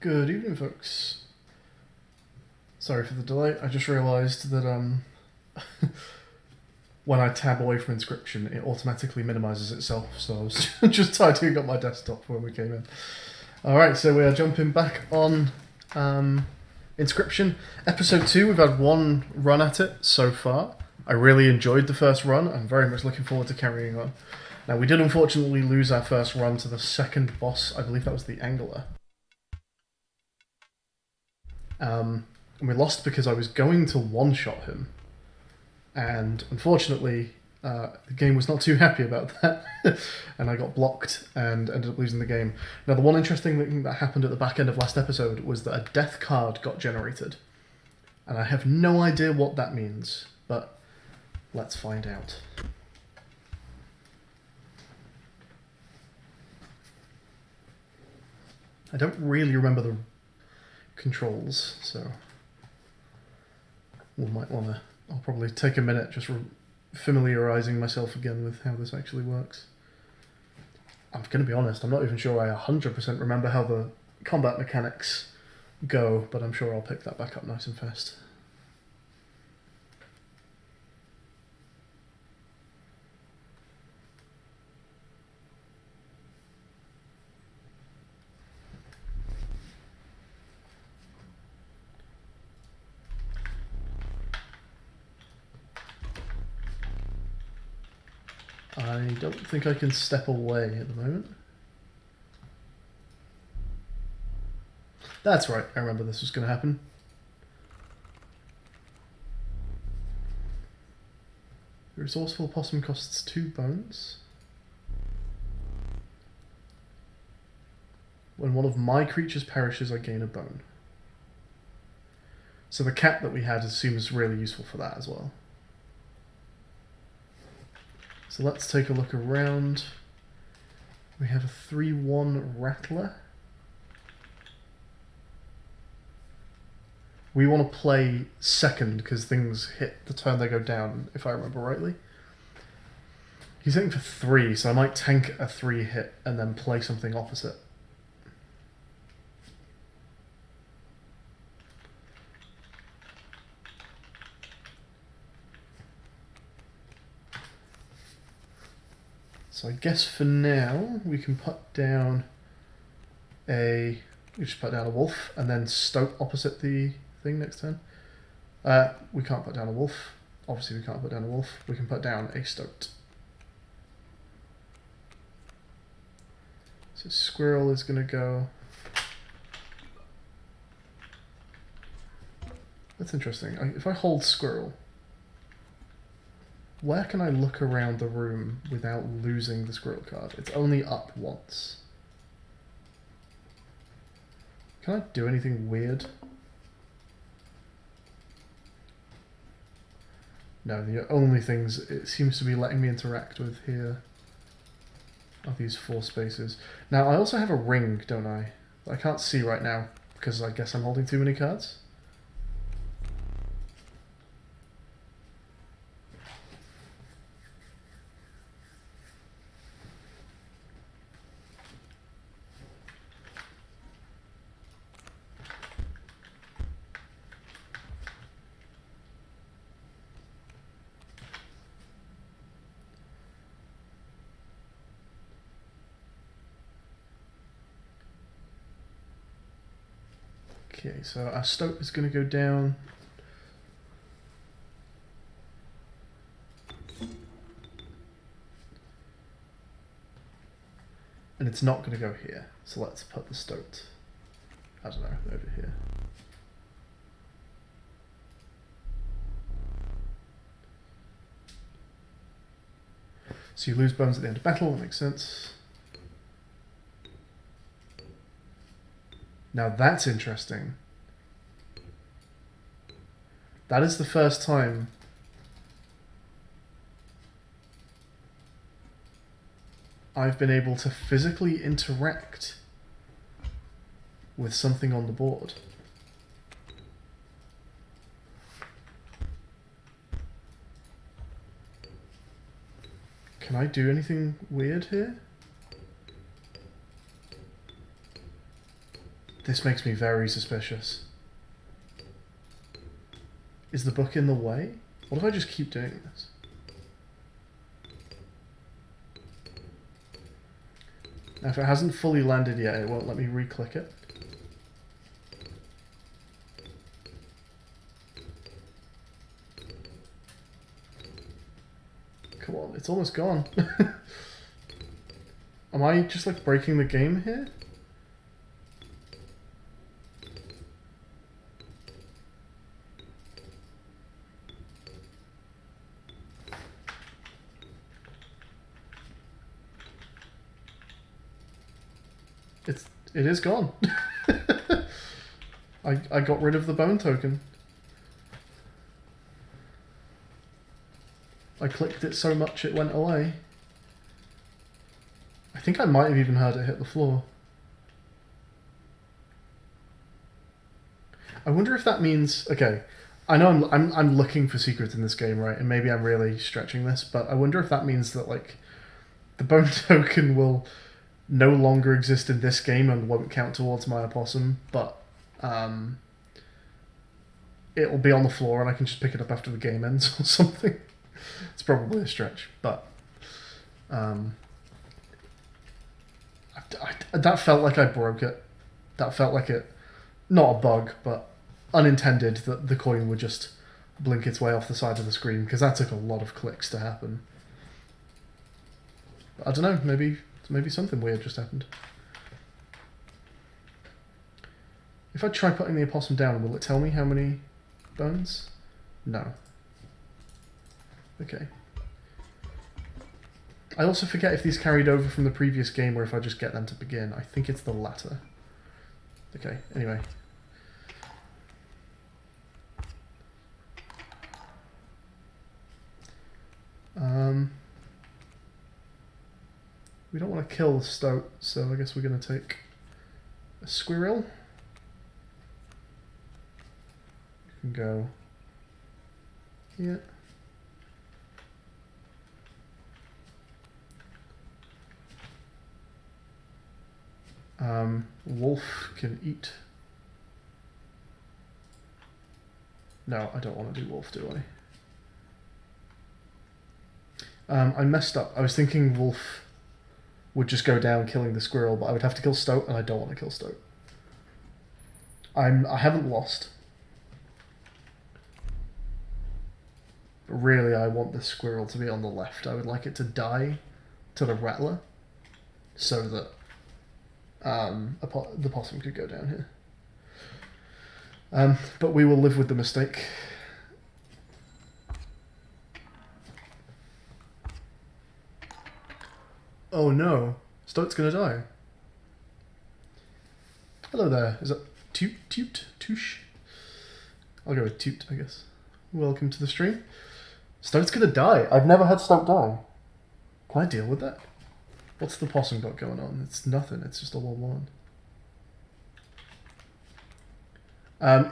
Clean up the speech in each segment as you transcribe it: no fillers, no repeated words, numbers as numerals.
Good evening, folks. Sorry for the delay. I just realised that when I tab away from Inscryption, it automatically minimises itself. So I was just tidying up my desktop when we came in. All right, so we are jumping back on Inscryption. Episode 2, we've had one run at it so far. I really enjoyed the first run. I'm very much looking forward to carrying on. Now, we did unfortunately lose our first run to the second boss. I believe that was the Angler. And we lost because I was going to one-shot him. And unfortunately, the game was not too happy about that. And I got blocked and ended up losing the game. Now, the one interesting thing that happened at the back end of last episode was that a death card got generated. And I have no idea what that means, but let's find out. I don't really remember the controls, so we might want to. I'll probably take a minute just familiarising myself again with how this actually works. I'm going to be honest, I'm not even sure I 100% remember how the combat mechanics go, but I'm sure I'll pick that back up nice and fast. I don't think I can step away at the moment. That's right, I remember this was going to happen. The resourceful possum costs 2 bones. When one of my creatures perishes, I gain a bone. So the cat that we had seems really useful for that as well. So let's take a look around. We have a 3-1 Rattler. We want to play second because things hit the turn they go down, if I remember rightly. He's hitting for 3, so I might tank a 3 hit and then play something opposite. So I guess for now we can put down we just put down a wolf and then stoat opposite the thing next turn. We can't put down a wolf. Obviously we can't put down a wolf. We can put down a stoat. So squirrel is going to go. That's interesting. If I hold squirrel, where can I look around the room without losing the squirrel card? It's only up once. Can I do anything weird? No, the only things it seems to be letting me interact with here are these 4 spaces. Now, I also have a ring, don't I? That I can't see right now because I guess I'm holding too many cards. Okay, so our stoat is going to go down. And it's not going to go here. So let's put the stoat, I don't know, over here. So you lose bones at the end of battle, that makes sense. Now that's interesting. That is the first time I've been able to physically interact with something on the board. Can I do anything weird here? This makes me very suspicious. Is the book in the way? What if I just keep doing this? Now, if it hasn't fully landed yet, it won't let me re-click it. Come on, it's almost gone. Am I just like breaking the game here? It is gone. I got rid of the bone token. I clicked it so much it went away. I think I might have even heard it hit the floor. I wonder if that means, okay, I know I'm looking for secrets in this game, right? And maybe I'm really stretching this, but I wonder if that means that like the bone token will no longer exist in this game and won't count towards my opossum, but it'll be on the floor and I can just pick it up after the game ends or something. It's probably a stretch, but that felt like I broke it. That felt like it, not a bug, but unintended, that the coin would just blink its way off the side of the screen, because that took a lot of clicks to happen. But I don't know, maybe something weird just happened. If I try putting the opossum down, will it tell me how many bones? No. Okay. I also forget if these carried over from the previous game or if I just get them to begin. I think it's the latter. Okay, anyway. We don't want to kill the stoat, so I guess we're going to take a squirrel. You can go here. Wolf can eat. No, I don't want to do wolf, do I? I messed up. I was thinking wolf would just go down killing the squirrel, but I would have to kill stoat, and I don't want to kill stoat. I haven't lost. But really, I want the squirrel to be on the left. I would like it to die to the rattler, so that the possum could go down here. But we will live with the mistake. Oh no, Stoat's gonna die. Hello there, is that Toot? Touche? I'll go with Toot, I guess. Welcome to the stream. Stoat's gonna die. I've never had Stoat die. Can I deal with that? What's the possum got going on? It's nothing, it's just a 1-1.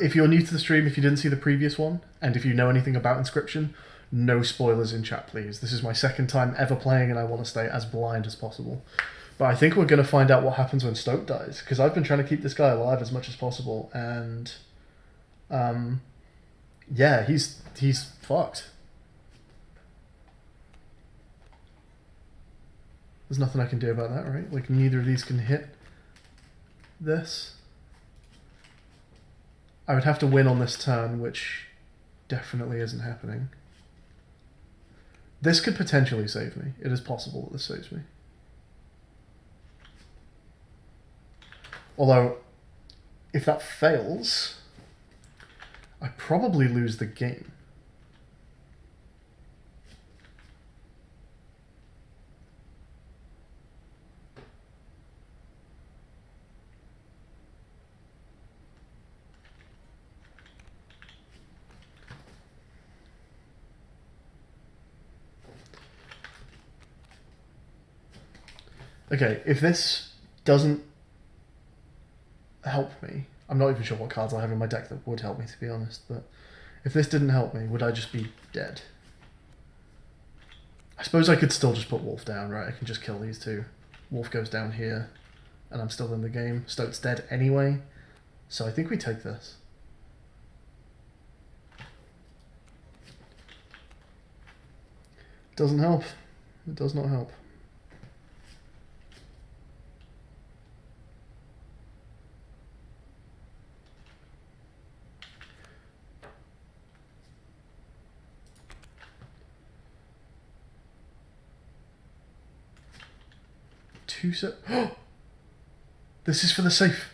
If you're new to the stream, if you didn't see the previous one, and if you know anything about Inscryption, no spoilers in chat, please. This is my second time ever playing, and I want to stay as blind as possible. But I think we're going to find out what happens when Stoat dies, because I've been trying to keep this guy alive as much as possible, and yeah, he's fucked. There's nothing I can do about that, right? Like, neither of these can hit this. I would have to win on this turn, which definitely isn't happening. This could potentially save me. It is possible that this saves me. Although, if that fails, I probably lose the game. Okay, if this doesn't help me, I'm not even sure what cards I have in my deck that would help me, to be honest, but if this didn't help me, would I just be dead? I suppose I could still just put Wolf down, right? I can just kill these two. Wolf goes down here, and I'm still in the game. Stoat's dead anyway, So I think we take this. Doesn't help. It does not help. This is for the safe.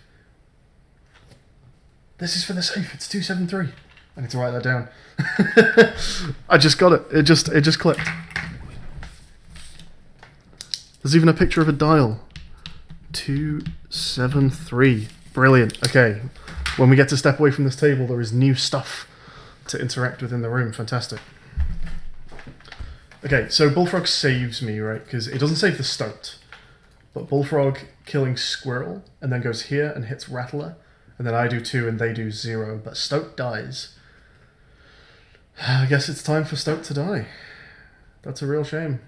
This is for the safe. It's 273. I need to write that down. I just got it. It just clicked. There's even a picture of a dial. 273. Brilliant. Okay. When we get to step away from this table, there is new stuff to interact with in the room. Fantastic. Okay, so Bullfrog saves me, right? Because it doesn't save the Stoat. But Bullfrog killing Squirrel, and then goes here and hits Rattler, and then I do 2 and they do 0, but Stoat dies. I guess it's time for Stoat to die. That's a real shame.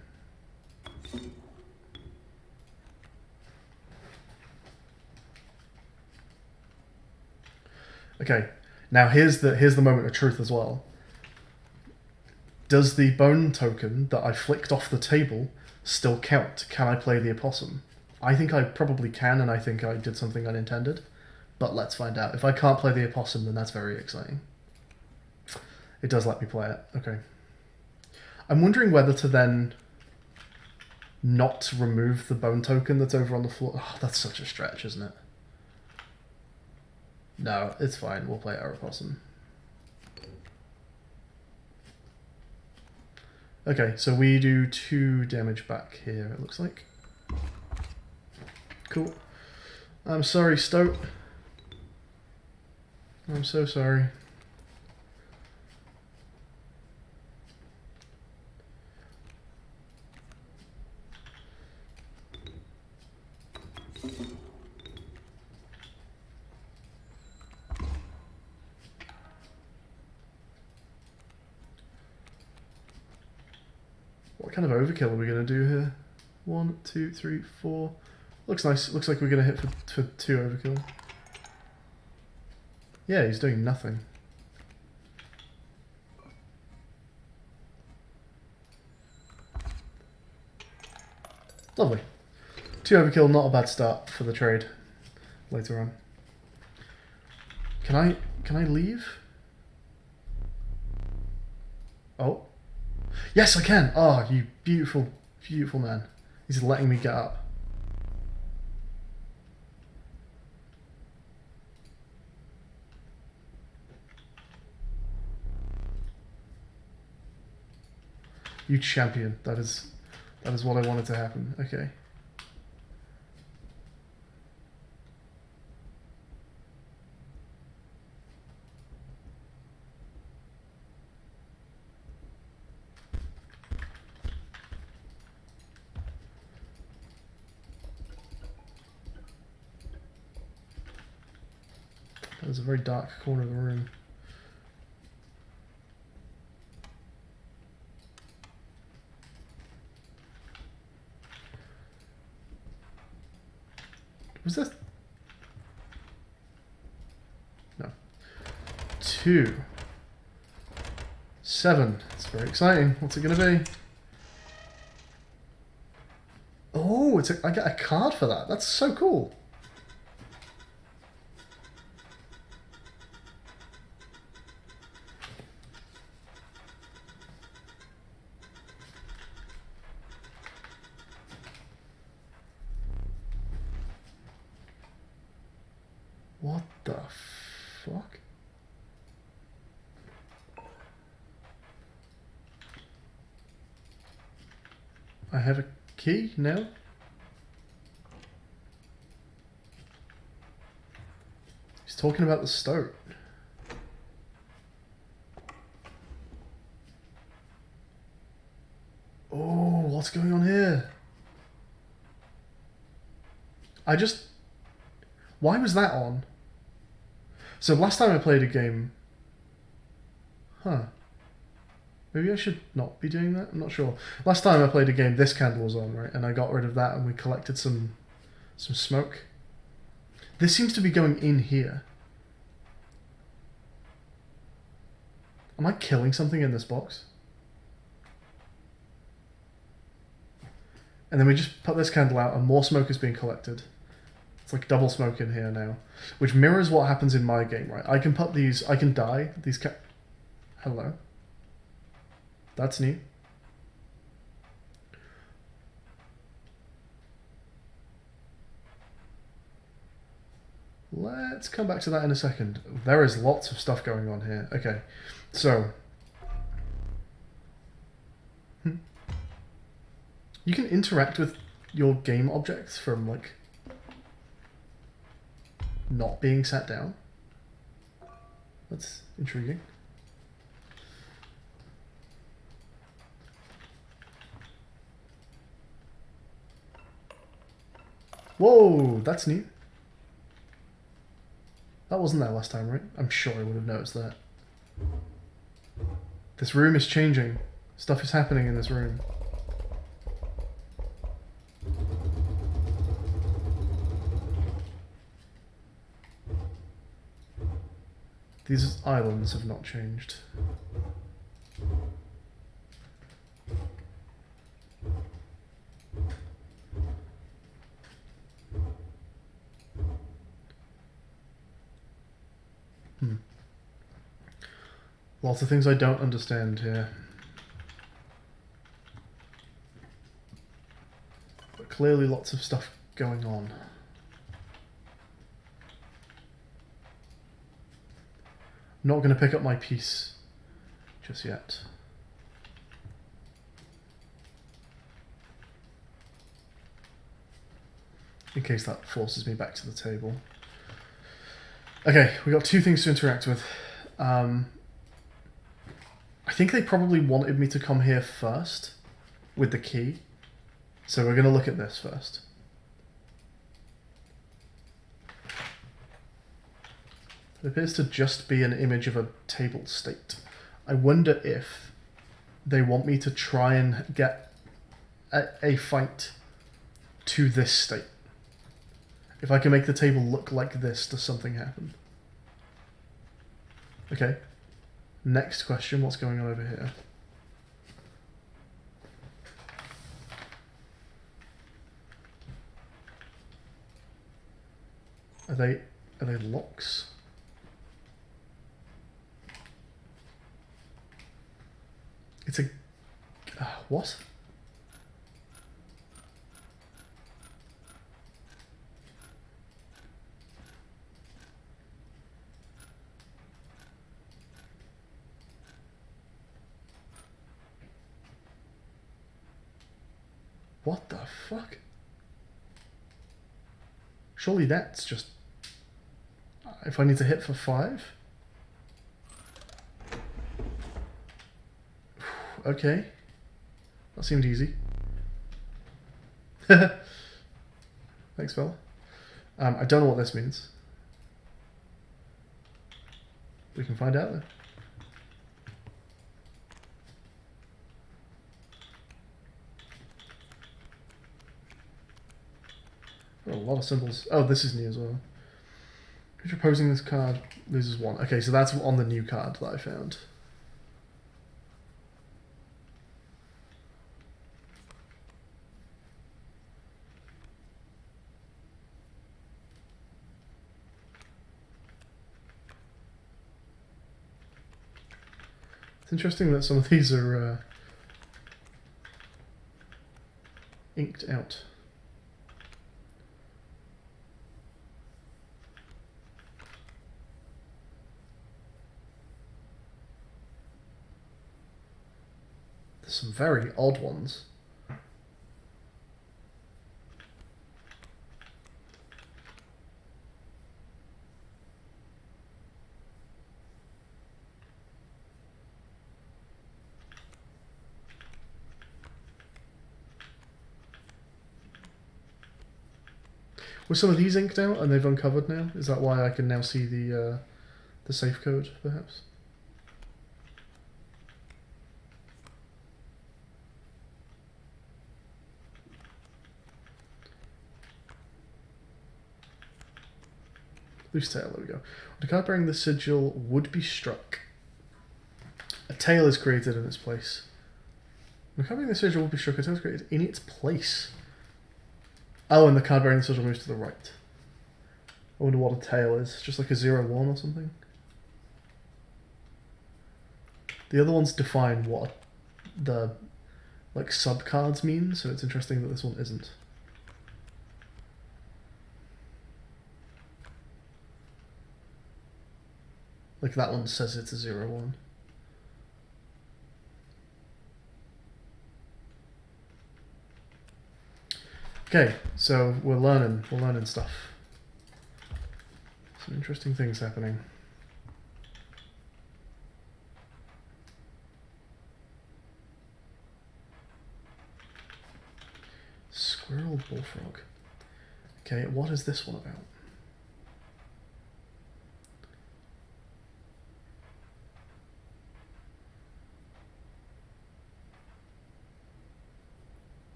Okay, now here's the moment of truth as well. Does the bone token that I flicked off the table still count? Can I play the opossum? I think I probably can, and I think I did something unintended. But let's find out. If I can't play the opossum, then that's very exciting. It does let me play it. Okay. I'm wondering whether to then not remove the bone token that's over on the floor. Oh, that's such a stretch, isn't it? No, it's fine. We'll play our opossum. Okay, so we do 2 damage back here, it looks like. Cool. I'm sorry, Stoat. I'm so sorry. What kind of overkill are we going to do here? 1, 2, 3, 4. Looks nice. Looks like we're going to hit for 2 overkill. Yeah, he's doing nothing. Lovely. 2 overkill, not a bad start for the trade later on. Can I leave? Oh. Yes, I can. Oh, you beautiful, beautiful man. He's letting me get up. You champion. That is what I wanted to happen. Okay. That was a very dark corner of the room. Was this? No. 2. 7. It's very exciting. What's it going to be? Oh, I get a card for that. That's so cool. What the fuck? I have a key now? He's talking about the Stoat. Oh, what's going on here? Why was that on? So last time I played a game... Huh. Maybe I should not be doing that? I'm not sure. Last time I played a game, this candle was on, right? And I got rid of that and we collected some smoke. This seems to be going in here. Am I killing something in this box? And then we just put this candle out and more smoke is being collected. It's like double smoke in here now. Which mirrors what happens in my game, right? I can put these... I can die. These Hello. That's neat. Let's come back to that in a second. There is lots of stuff going on here. Okay, so... You can interact with your game objects from, like, not being sat down. That's intriguing. Whoa, that's neat. That wasn't there last time, right? I'm sure I would have noticed that. This room is changing. Stuff is happening in this room. These islands have not changed. Lots of things I don't understand here. But clearly lots of stuff going on. I'm not going to pick up my piece just yet. In case that forces me back to the table. Okay, we got two things to interact with. I think they probably wanted me to come here first with the key. So we're going to look at this first. It appears to just be an image of a table state. I wonder if they want me to try and get a fight to this state. If I can make the table look like this, does something happen? Okay. Next question, what's going on over here? Are they locks? It's a... what? What the fuck? Surely that's just... if I need to hit for 5? Okay. That seemed easy. Thanks, fella. I don't know what this means. We can find out though. A lot of symbols. Oh, this is new as well. Creature opposing this card loses 1. Okay, so that's on the new card that I found. It's interesting that some of these are inked out. There's some very odd ones. Were some of these inked out and they've uncovered now? Is that why I can now see the safe code, perhaps? Loose tail, there we go. The card bearing the sigil would be struck. tail is created in its place. Recovering the sigil will be struck. A tail is created in its place. Oh, and the card bearing the sigil moves to the right. I wonder what a tail is. Just like a 0-1 or something? The other ones define what the like sub-cards mean, so it's interesting that this one isn't. Like that one says it's a 0-1. Okay, so we're learning stuff. Some interesting things happening. Squirrel bullfrog. Okay, what is this one about?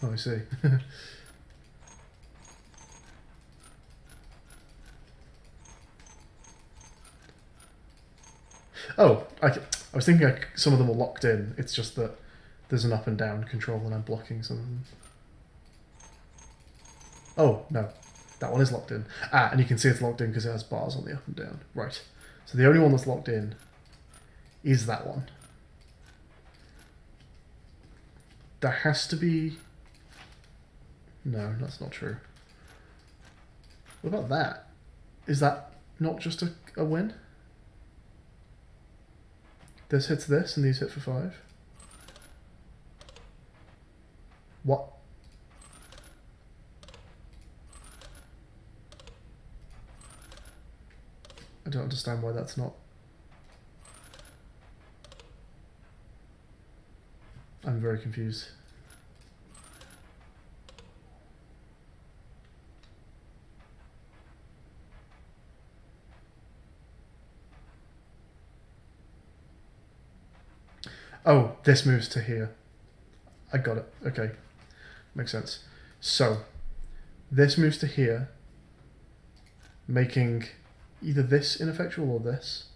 Oh, I see. Oh, I was thinking some of them are locked in. It's just that there's an up and down control and I'm blocking some of them. Oh, no. That one is locked in. Ah, and you can see it's locked in because it has bars on the up and down. Right. So the only one that's locked in is that one. There has to be... No, that's not true. What about that? Is that not just a win? This hits this and these hit for 5. What? I don't understand why that's not... I'm very confused. Oh, this moves to here. I got it. Okay. Makes sense. So, this moves to here, making either this ineffectual or this.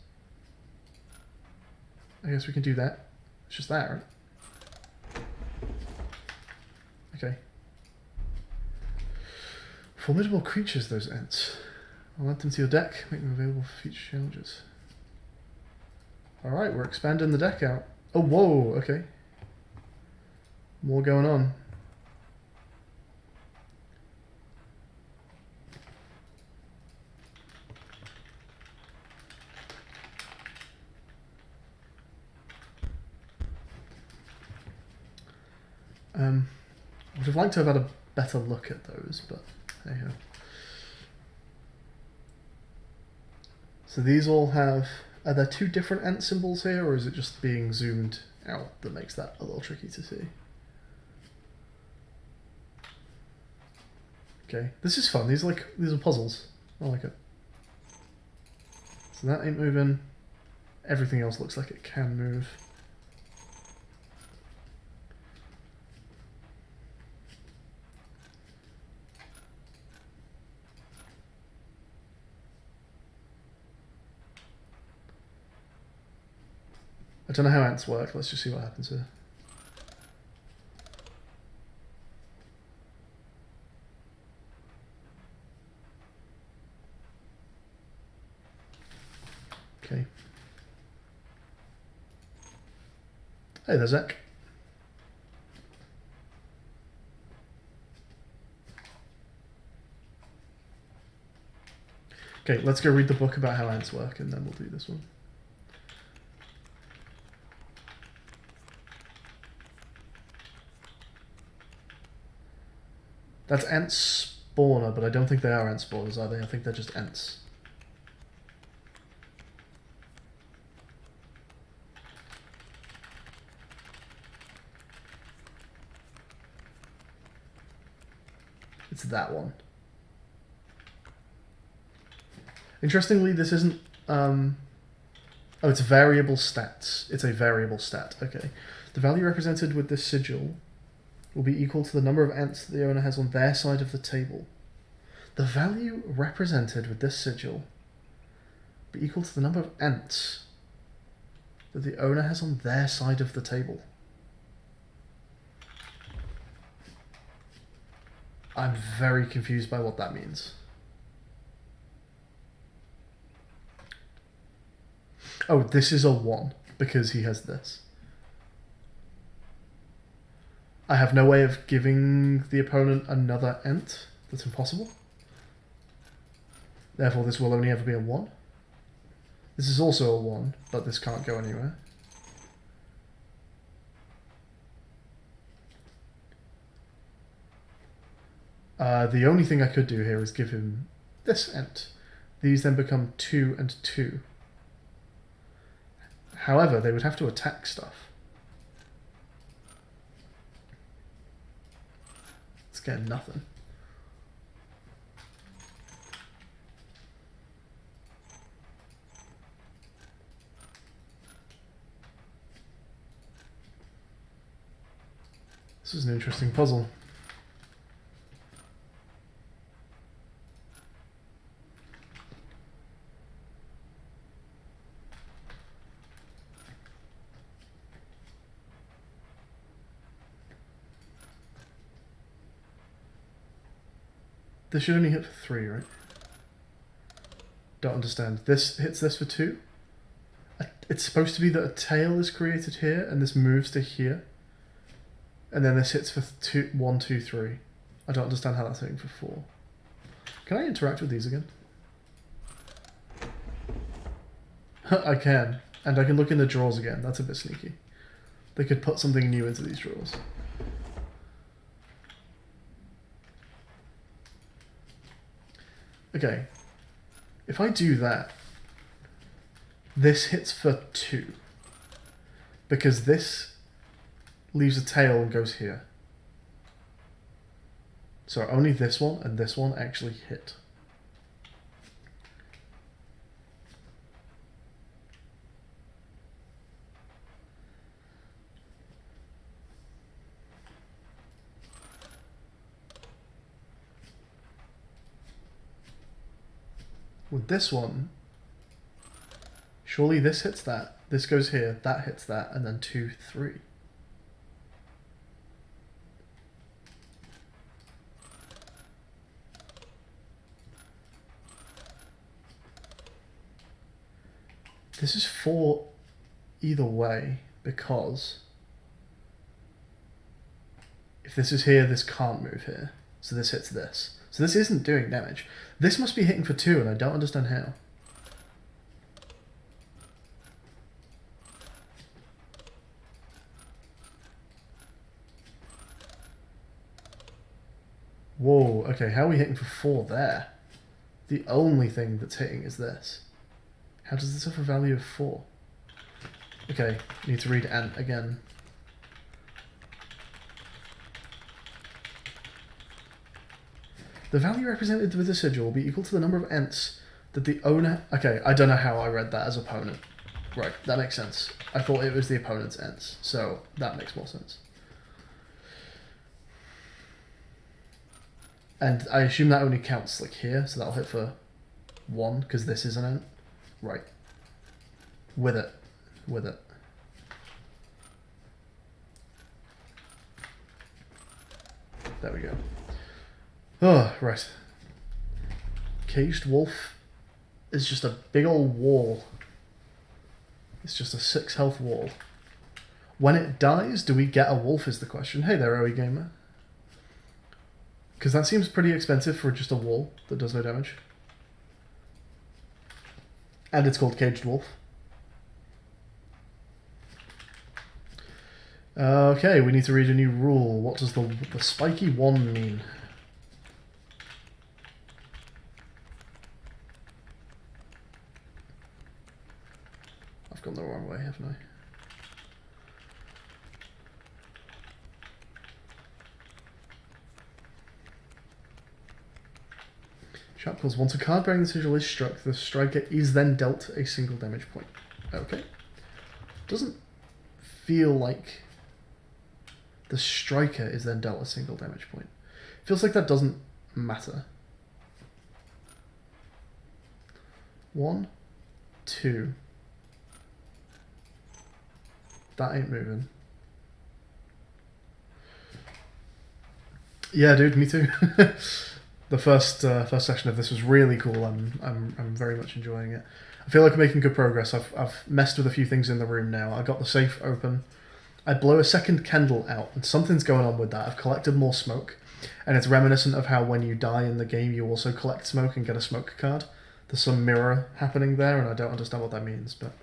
I guess we can do that. It's just that, right? Okay. Formidable creatures, those Ents. I'll add them to your deck, make them available for future challenges. Alright, we're expanding the deck out. Oh, whoa, okay. More going on. I would have liked to have had a better look at those, but hey ho. So these all have... Are there 2 different Ent symbols here, or is it just being zoomed out that makes that a little tricky to see? Okay, this is fun. These are puzzles. I like it. So that ain't moving. Everything else looks like it can move. I don't know how ants work. Let's just see what happens here. Okay. Hey there, Zach. Okay, let's go read the book about how ants work and then we'll do this one. That's Ant Spawner, but I don't think they are Ant Spawners, are they? I think they're just Ents. It's that one. Interestingly, this isn't... Oh, it's variable stats. It's a variable stat. Okay. The value represented with this sigil will be equal to the number of ants that the owner has on their side of the table. The value represented with this sigil will be equal to the number of ants that the owner has on their side of the table. I'm very confused by what that means. Oh, this is a 1 because he has this. I have no way of giving the opponent another ent. That's impossible. Therefore, this will only ever be a 1. This is also a 1, but this can't go anywhere. The only thing I could do here is give him this ent. These then become 2 and 2. However, they would have to attack stuff. It's getting nothing. This is an interesting puzzle. This should only hit for 3, right? Don't understand. This hits this for 2? It's supposed to be that a tail is created here, and this moves to here. And then this hits for 1, 2, 3. I don't understand how that's hitting for 4. Can I interact with these again? I can. And I can look in the drawers again. That's a bit sneaky. They could put something new into these drawers. Okay, if I do that, this hits for 2, because this leaves a tail and goes here. So only this one and this one actually hit. With this one, surely this hits that, this goes here, that hits that, and then 2, 3. This is 4 either way, because if this is here, this can't move here. So this hits this. So this isn't doing damage. This must be hitting for 2, and I don't understand how. Whoa, okay, how are we hitting for 4 there? The only thing that's hitting is this. How does this have a value of 4? Okay, need to read ant again. The value represented with the sigil will be equal to the number of ents that the owner... Okay, I don't know how I read that as opponent. Right, that makes sense. I thought it was the opponent's ents, so that makes more sense. And I assume that only counts like here, so that'll hit for 1, because this is an ent. Right. With it. With it. There we go. Oh, right. Caged wolf is just a big old wall. It's just a 6 health wall. When it dies, do we get a wolf is the question. Hey there, OE Gamer. Because that seems pretty expensive for just a wall that does no damage. And it's called Caged Wolf. Okay, we need to read a new rule. What does the spiky 1 mean? I've gone the wrong way, haven't I? Sharp calls. Once a card bearing the sigil is struck, the striker is then dealt a single damage point. Okay. Doesn't feel like the striker is then dealt a single damage point. Feels like that doesn't matter. 1, 2. That ain't moving. Yeah, dude, me too. The first session of this was really cool. I'm very much enjoying it. I feel like I'm making good progress. I've messed with a few things in the room now. I got the safe open. I blow a second candle out, and something's going on with that. I've collected more smoke, and it's reminiscent of how when you die in the game, you also collect smoke and get a smoke card. There's some mirror happening there, and I don't understand what that means. But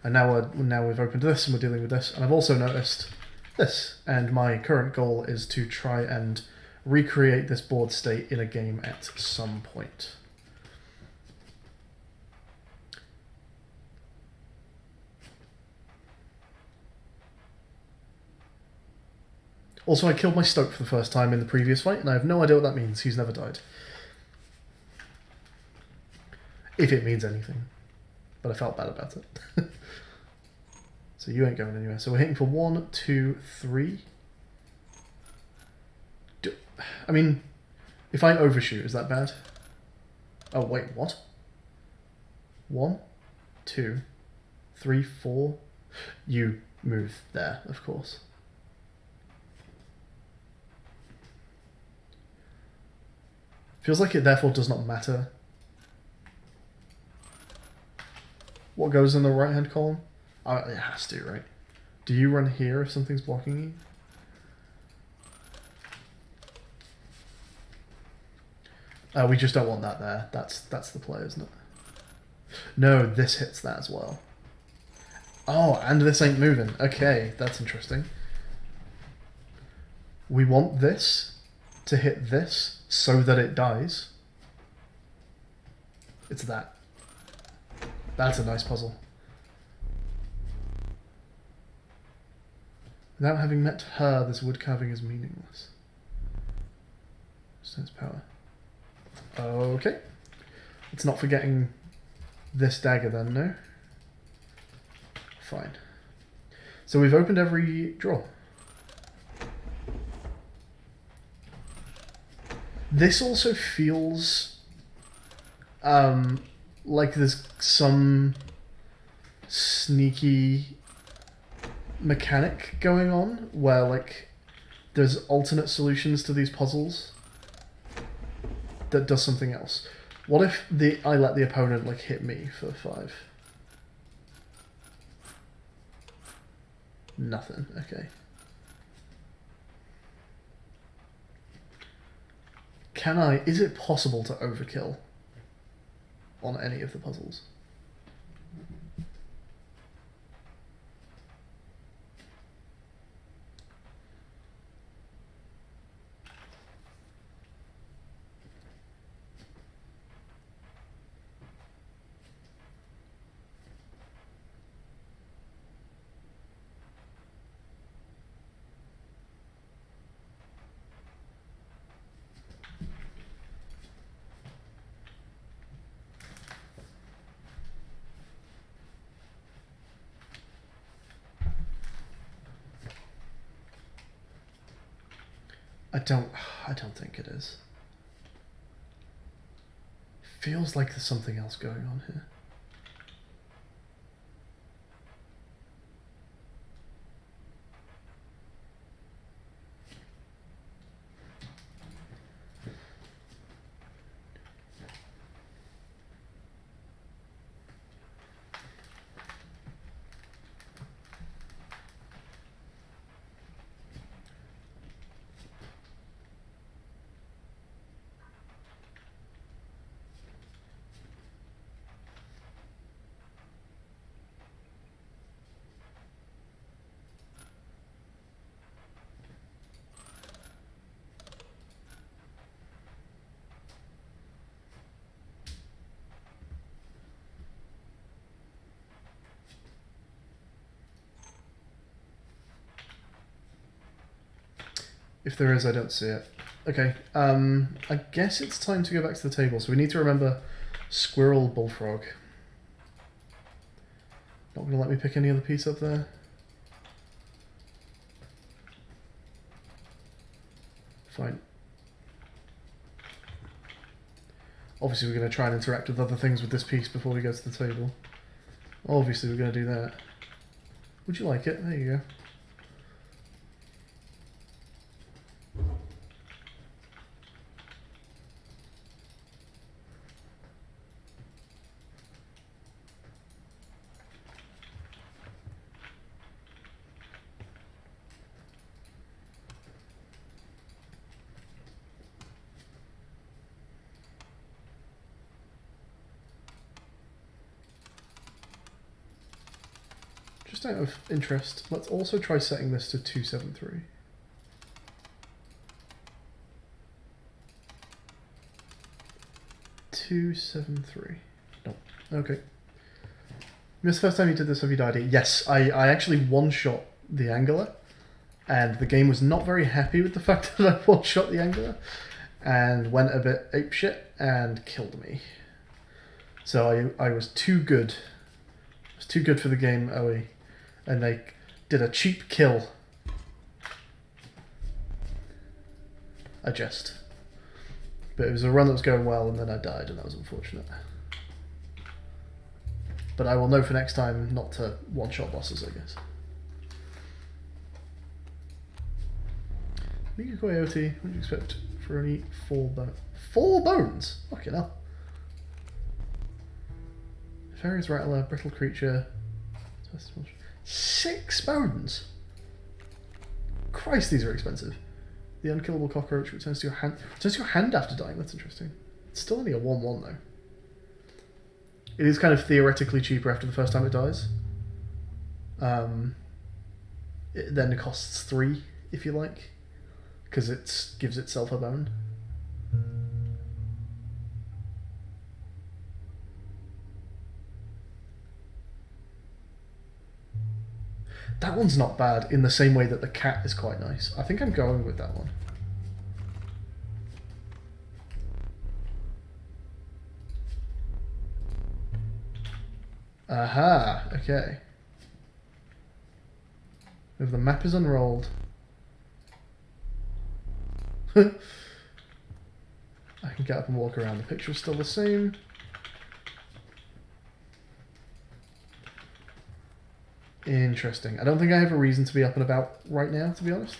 and now we've opened this, and we're dealing with this. And I've also noticed this, and my current goal is to try and recreate this board state in a game at some point. Also, I killed my Stoke for the first time in the previous fight, and I have no idea what that means. He's never died. If it means anything. But I felt bad about it. So you ain't going anywhere. So we're hitting for 1, 2, 3. I mean, if I overshoot, is that bad? Oh, wait, what? 1, 2, 3, 4. You move there, of course. Feels like it therefore does not matter what goes in the right-hand column. Oh, it has to, right? Do you run here if something's blocking you? We just don't want that there. That's the play, isn't it? No, this hits that as well. Oh, and this ain't moving. Okay, that's interesting. We want this to hit this so that it dies. It's that. That's a nice puzzle. Without having met her, this wood carving is meaningless. Sense power. Okay. It's not forgetting this dagger then, no? Fine. So we've opened every drawer. This also feels like there's some sneaky mechanic going on where like there's alternate solutions to these puzzles that does something else. What if I let the opponent like hit me for 5? Nothing. Okay. Is it possible to overkill on any of the puzzles? I don't think it is. Feels like there's something else going on here. If there is, I don't see it. Okay, I guess it's time to go back to the table. So we need to remember squirrel, bullfrog. Not going to let me pick any other piece up there. Fine. Obviously we're going to try and interact with other things with this piece before we go to the table. Obviously we're going to do that. Would you like it? There you go. Just out of interest, let's also try setting this to 273. No. Okay. This is the first time you did this, have you died here? Yes, I actually one-shot the Angler, and the game was not very happy with the fact that I one-shot the Angler, and went a bit apeshit and killed me. So I was too good. I was too good for the game, OE. And they did a cheap kill. I jest. But it was a run that was going well, and then I died, and that was unfortunate. But I will know for next time not to one-shot bosses, I guess. Mega Coyote, what do you expect for only 4 bones? 4 bones? Fucking hell. Nefarious Rattler, Brittle Creature. 6 bones? Christ, these are expensive. The Unkillable Cockroach returns to your hand. Returns to your hand after dying. That's interesting. It's still only a 1/1 though. It is kind of theoretically cheaper after the first time it dies. It then costs 3 if you like, because it gives itself a bone. That one's not bad in the same way that the cat is quite nice. I think I'm going with that one. Aha, okay. If the map is unrolled. I can get up and walk around. The picture is still the same. Interesting. I don't think I have a reason to be up and about right now, to be honest.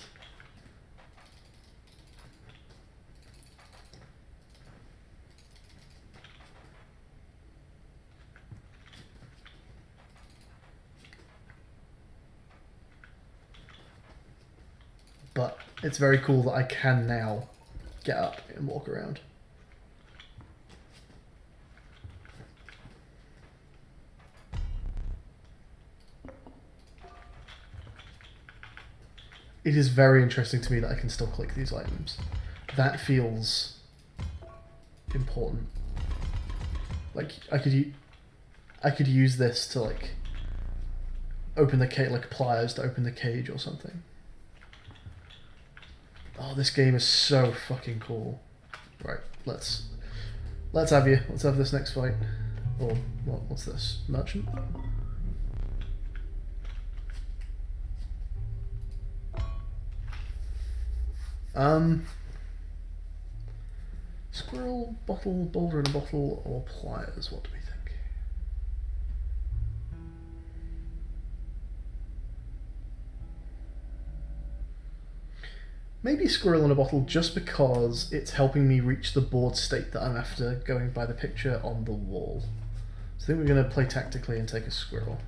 But it's very cool that I can now get up and walk around. It is very interesting to me that I can still click these items. That feels important. Like I could use this to like open the cage, like pliers to open the cage or something. Oh, this game is so fucking cool. Right, let's have you. Let's have this next fight. Or what's this? Merchant? Squirrel, bottle, boulder in a bottle, or pliers? What do we think? Maybe squirrel in a bottle just because it's helping me reach the bored state that I'm after going by the picture on the wall. So I think we're going to play tactically and take a squirrel.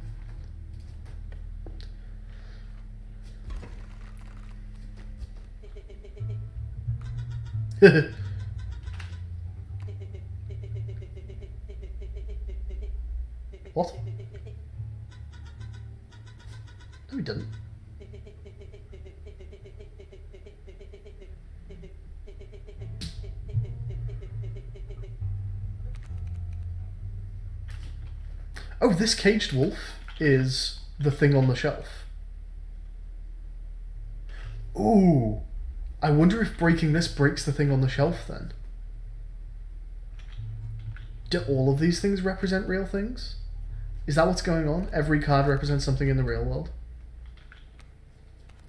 What? No, he didn't. Oh, this caged wolf is the thing on the shelf. Ooh. I wonder if breaking this breaks the thing on the shelf then. Do all of these things represent real things? Is that what's going on? Every card represents something in the real world?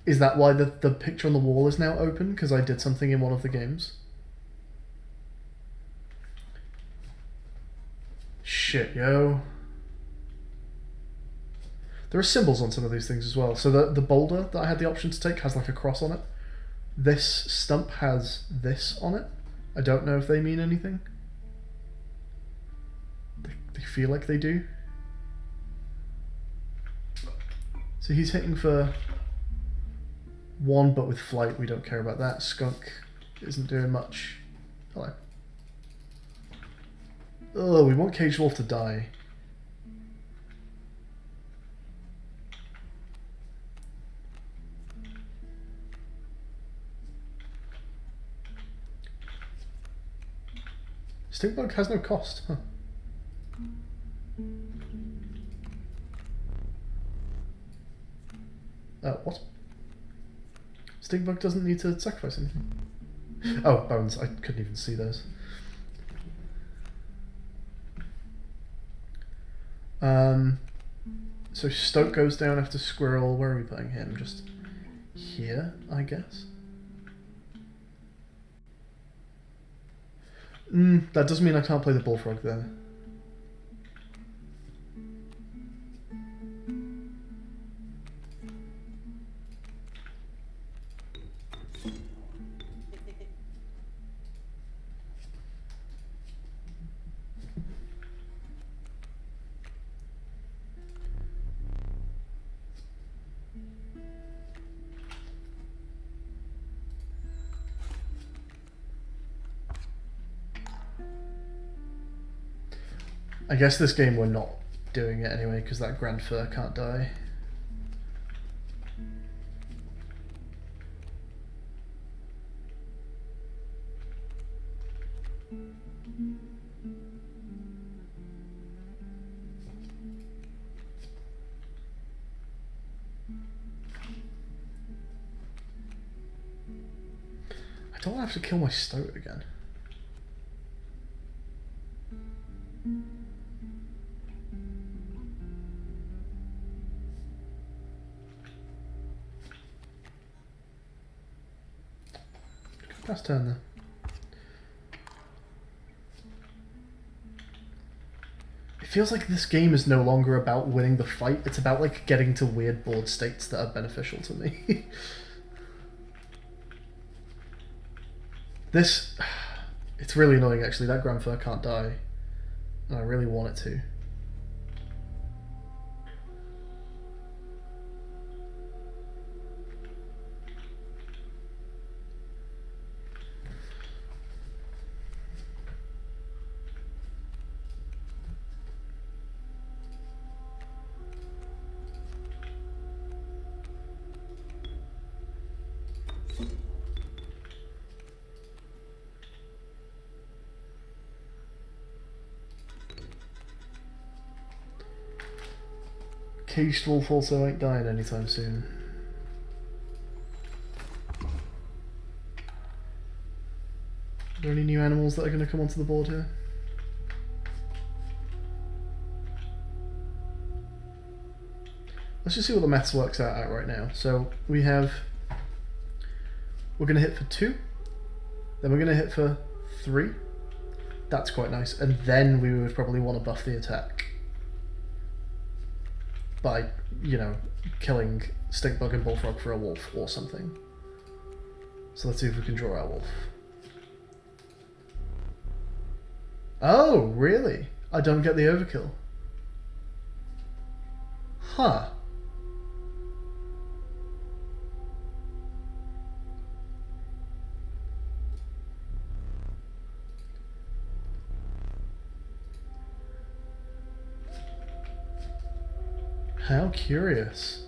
Is that why the picture on the wall is now open? Because I did something in one of the games? Shit, yo. There are symbols on some of these things as well. So the boulder that I had the option to take has like a cross on it. This stump has this on it. I don't know if they mean anything. They feel like they do. So he's hitting for 1, but with flight we don't care about that. Skunk isn't doing much. Hello. Oh, we want Caged Wolf to die. Stinkbug has no cost, huh? What? Stinkbug doesn't need to sacrifice anything. Oh, bones. I couldn't even see those. So Stoke goes down after Squirrel. Where are we putting him? Just here, I guess. That doesn't mean I can't play the Bullfrog there. I guess this game we're not doing it anyway because that Grand Fur can't die. I don't have to kill my Stoat again. Last turn there. It feels like this game is no longer about winning the fight, it's about like getting to weird board states that are beneficial to me. It's really annoying actually, that Grand Fur can't die. And I really want it to. Caged Wolf also ain't dying anytime soon. Are there any new animals that are going to come onto the board here? Let's just see what the maths works out at right now. So we're going to hit for 2, then we're going to hit for 3. That's quite nice. And then we would probably want to buff the attack by, you know, killing Stinkbug and Bullfrog for a wolf or something. So let's see if we can draw our wolf. Oh, really? I don't get the overkill. Huh. How curious.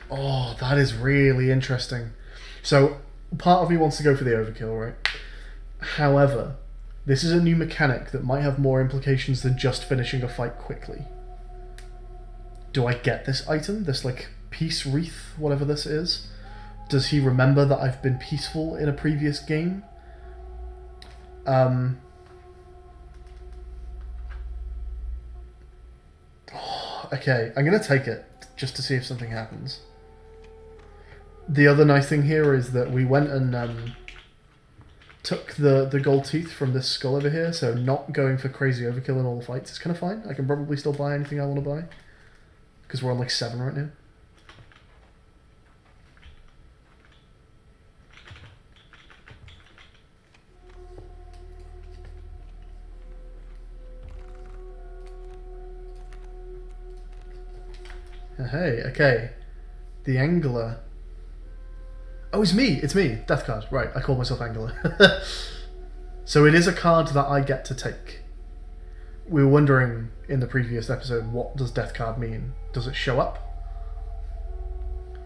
Oh, that is really interesting. So, part of me wants to go for the overkill, right? However, this is a new mechanic that might have more implications than just finishing a fight quickly. Do I get this item? This, like, peace wreath, whatever this is? Does he remember that I've been peaceful in a previous game? Okay, I'm gonna take it. just to see if something happens. The other nice thing here is that we went and took the gold teeth from this skull over here, so not going for crazy overkill in all the fights is kind of fine. I can probably still buy anything I want to buy, because we're on like 7 right now. Hey, okay. The Angler. Oh, it's me! It's me! Death card. Right, I call myself Angler. So it is a card that I get to take. We were wondering in the previous episode, what does Death card mean? Does it show up?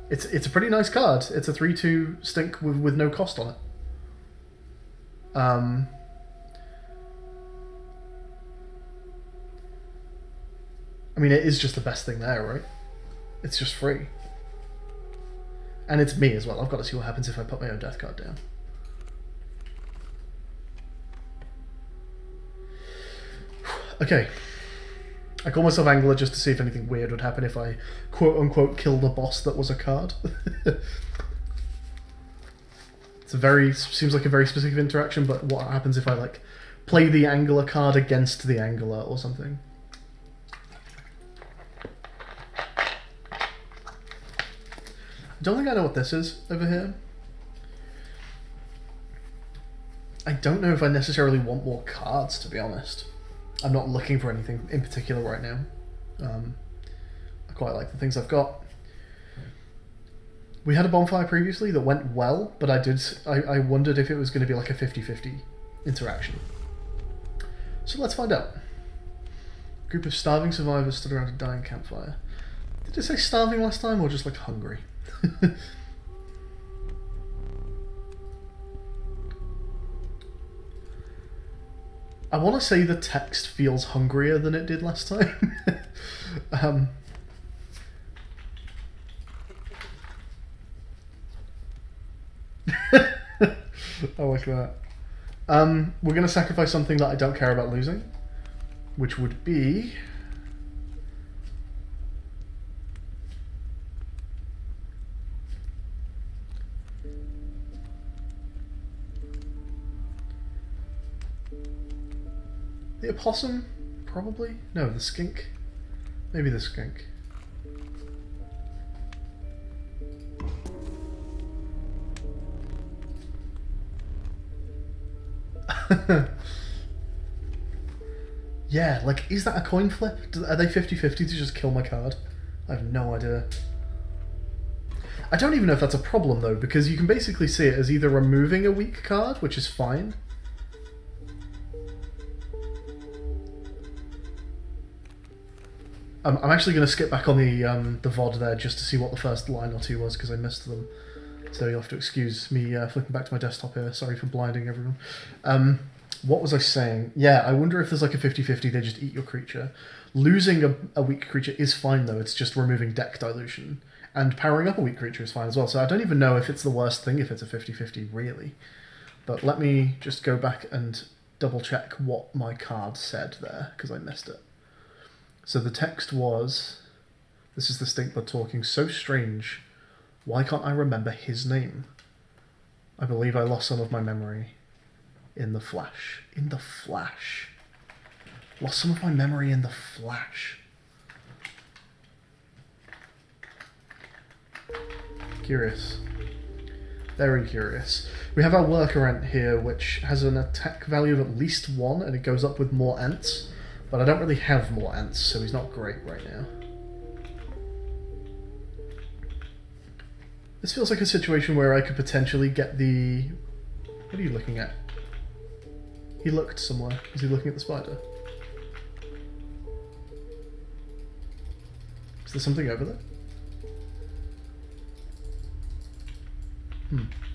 It's a pretty nice card. It's a 3/2 stink with no cost on it. I mean, it is just the best thing there, right? It's just free. And it's me as well. I've got to see what happens if I put my own death card down. Okay. I call myself Angler just to see if anything weird would happen if I quote-unquote killed a boss that was a card. Seems like a very specific interaction, but what happens if I, like, play the Angler card against the Angler or something? I don't think I know what this is over here. I don't know if I necessarily want more cards, to be honest. I'm not looking for anything in particular right now. I quite like the things I've got. We had a bonfire previously that went well, but I wondered if it was going to be like a 50-50 interaction. So let's find out. A group of starving survivors stood around a dying campfire. Did it say starving last time, or just like hungry? I want to say the text feels hungrier than it did last time. I like that. We're going to sacrifice something that I don't care about losing, which would be... the opossum? Probably? No, the skink. Maybe the skink. Yeah, like, is that a coin flip? Are they 50-50 to just kill my card? I have no idea. I don't even know if that's a problem, though, because you can basically see it as either removing a weak card, which is fine. I'm actually going to skip back on the VOD there just to see what the first line or two was, because I missed them. So you'll have to excuse me flicking back to my desktop here. Sorry for blinding everyone. What was I saying? Yeah, I wonder if there's like a 50-50, they just eat your creature. Losing a weak creature is fine, though. It's just removing deck dilution. And powering up a weak creature is fine as well. So I don't even know if it's the worst thing if it's a 50-50, really. But let me just go back and double check what my card said there, because I missed it. So the text was, this is the Stinkbud talking, so strange. Why can't I remember his name? I believe I lost some of my memory in the flash. In the flash. Lost some of my memory in the flash. Curious. Very curious. We have our worker ant here, which has an attack value of at least 1, and it goes up with more ants. But I don't really have more ants, so he's not great right now. This feels like a situation where I could potentially get the... What are you looking at? He looked somewhere. Is he looking at the spider? Is there something over there?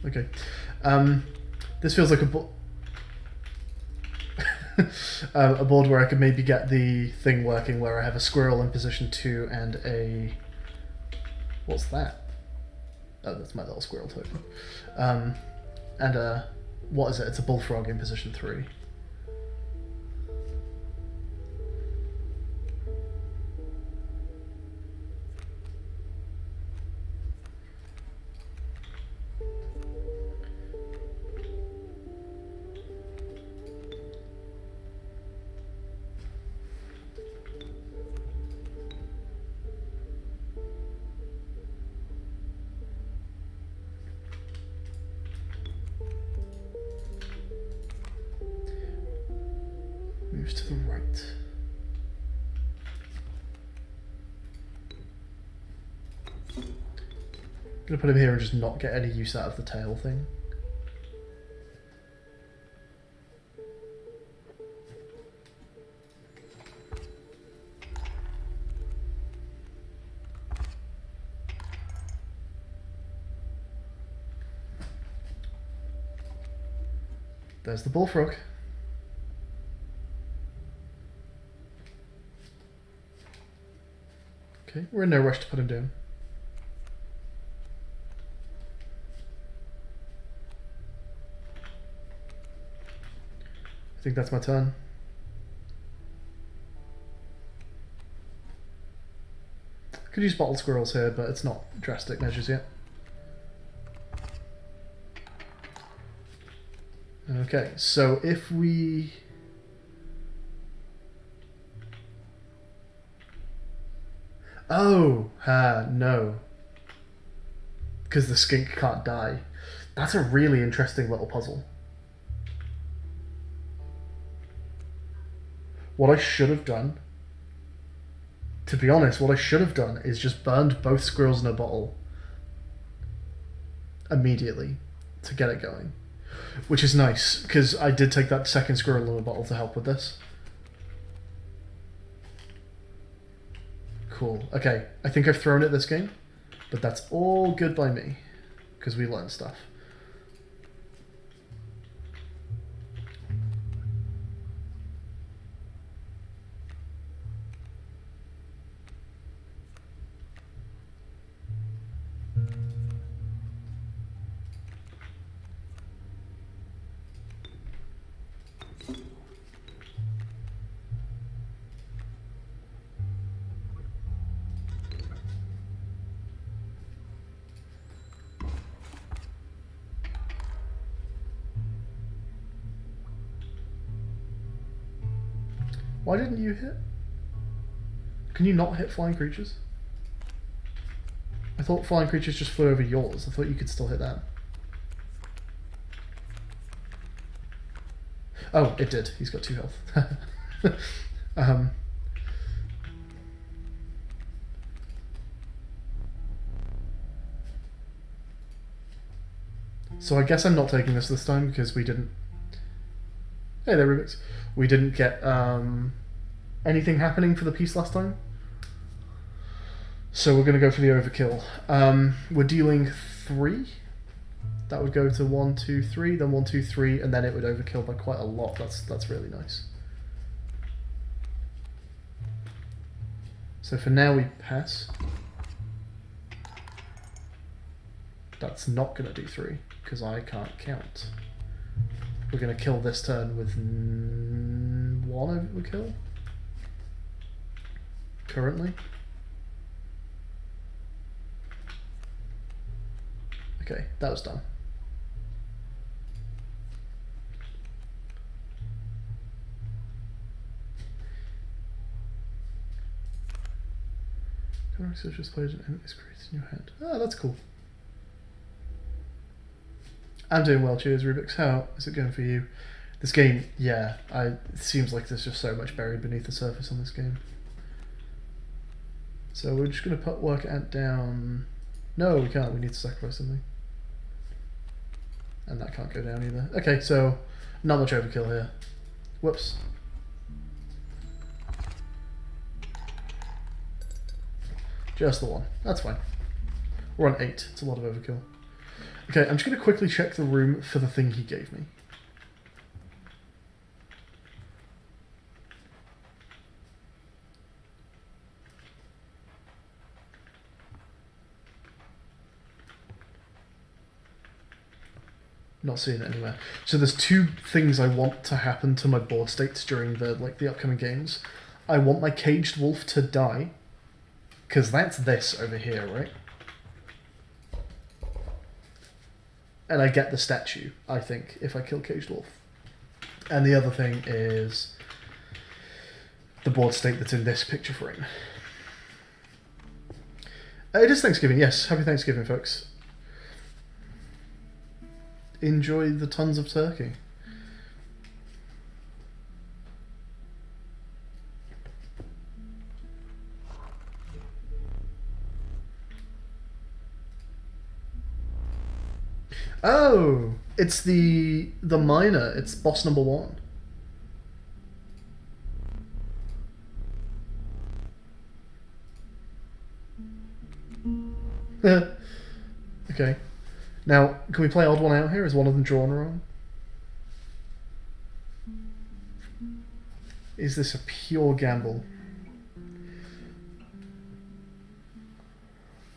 Okay. This feels like a board where I could maybe get the thing working where I have a squirrel in position 2 and a... What's that? Oh, that's my little squirrel token. And a... What is it? It's a bullfrog in position 3. moves to the right. I'm gonna put him here and just not get any use out of the tail thing. There's the bullfrog. Okay, we're in no rush to put him down. I think that's my turn. Could use bottle squirrels here, but it's not drastic measures yet. Okay, so if we... Oh, no. Because the skink can't die. That's a really interesting little puzzle. What I should have done, to be honest, what I should have done is just burned both squirrels in a bottle immediately to get it going. Which is nice, because I did take that second squirrel in a bottle to help with this. Cool. Okay, I think I've thrown it this game, but that's all good by me, because we learn stuff. Why didn't you hit? Can you not hit flying creatures? I thought flying creatures just flew over yours. I thought you could still hit that. Oh, it did. He's got 2 health. So I guess I'm not taking this time because we didn't... Hey there, Rubik's. We didn't get anything happening for the piece last time. So we're going to go for the overkill. We're dealing 3. That would go to 1, 2, 3, then 1, 2, 3, and then it would overkill by quite a lot. That's really nice. So for now we pass. That's not going to do 3, because I can't count. We're going to kill this turn with 1 overkill. Currently. Okay, that was done. Research is played and is created in your head. Oh, that's cool. I'm doing well, cheers Rubik's. How is it going for you? This game, yeah, it seems like there's just so much buried beneath the surface on this game. So we're just going to put work ant down. No, we can't. We need to sacrifice something. And that can't go down either. Okay, so not much overkill here. Whoops. Just the 1. That's fine. We're on 8. It's a lot of overkill. Okay, I'm just going to quickly check the room for the thing he gave me. Not seeing it anywhere. So there's 2 things I want to happen to my board states during the upcoming games. I want my caged wolf to die, because that's this over here, right? And I get the statue, I think, if I kill Caged Wolf. And the other thing is the board state that's in this picture frame. It is Thanksgiving, yes. Happy Thanksgiving, folks. Enjoy the tons of turkey. Oh, it's the miner. It's boss number 1. Okay. Now, can we play odd one out here? Is one of them drawn wrong? Is this a pure gamble?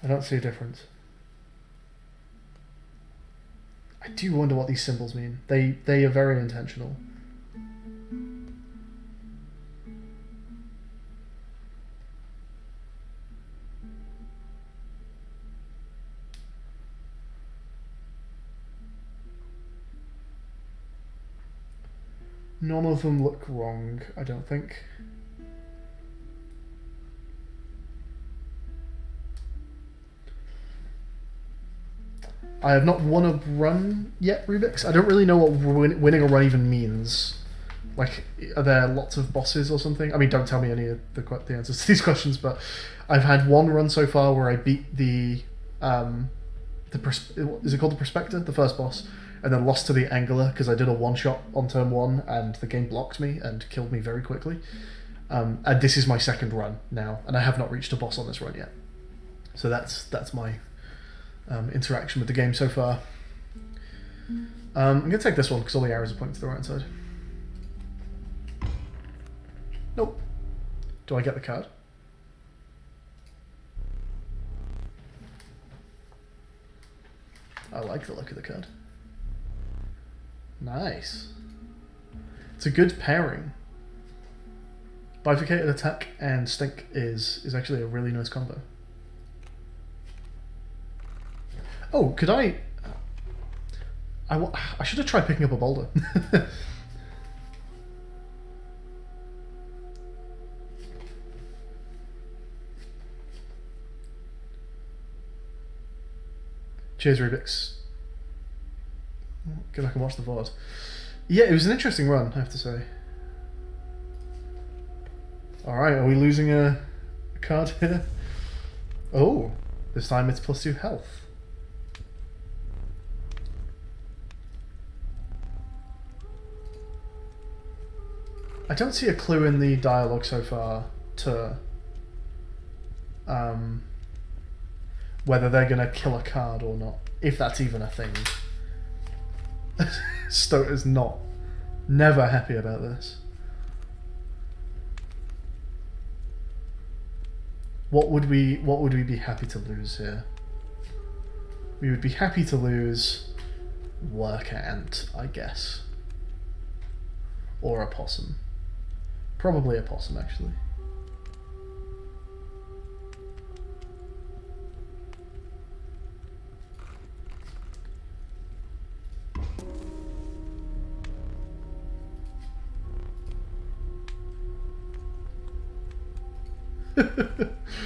I don't see a difference. I do wonder what these symbols mean. They are very intentional. None of them look wrong, I don't think. I have not won a run yet, Rubik's. I don't really know what winning a run even means. Like, are there lots of bosses or something? I mean, don't tell me any of the answers to these questions, but I've had one run so far where I beat is it called the Prospector, the first boss, and then lost to the Angler because I did a one-shot on turn 1 and the game blocked me and killed me very quickly. And this is my second run now, and I have not reached a boss on this run yet. So that's my interaction with the game so far. I'm going to take this one because all the arrows are pointing to the right side. Nope. Do I get the card? I like the look of the card. Nice. It's a good pairing. Bifurcated Attack and Stink is actually a really nice combo. Oh, could I should have tried picking up a boulder. Cheers, Rubik's. Go back and watch the VOD. Yeah, it was an interesting run, I have to say. Alright, are we losing a card here? Oh, this time it's +2 health. I don't see a clue in the dialogue so far to whether they're going to kill a card or not, if that's even a thing. Stoter's never happy about this. What would we be happy to lose here? We would be happy to lose Worker Ant, I guess. Or a possum. Probably a possum, actually.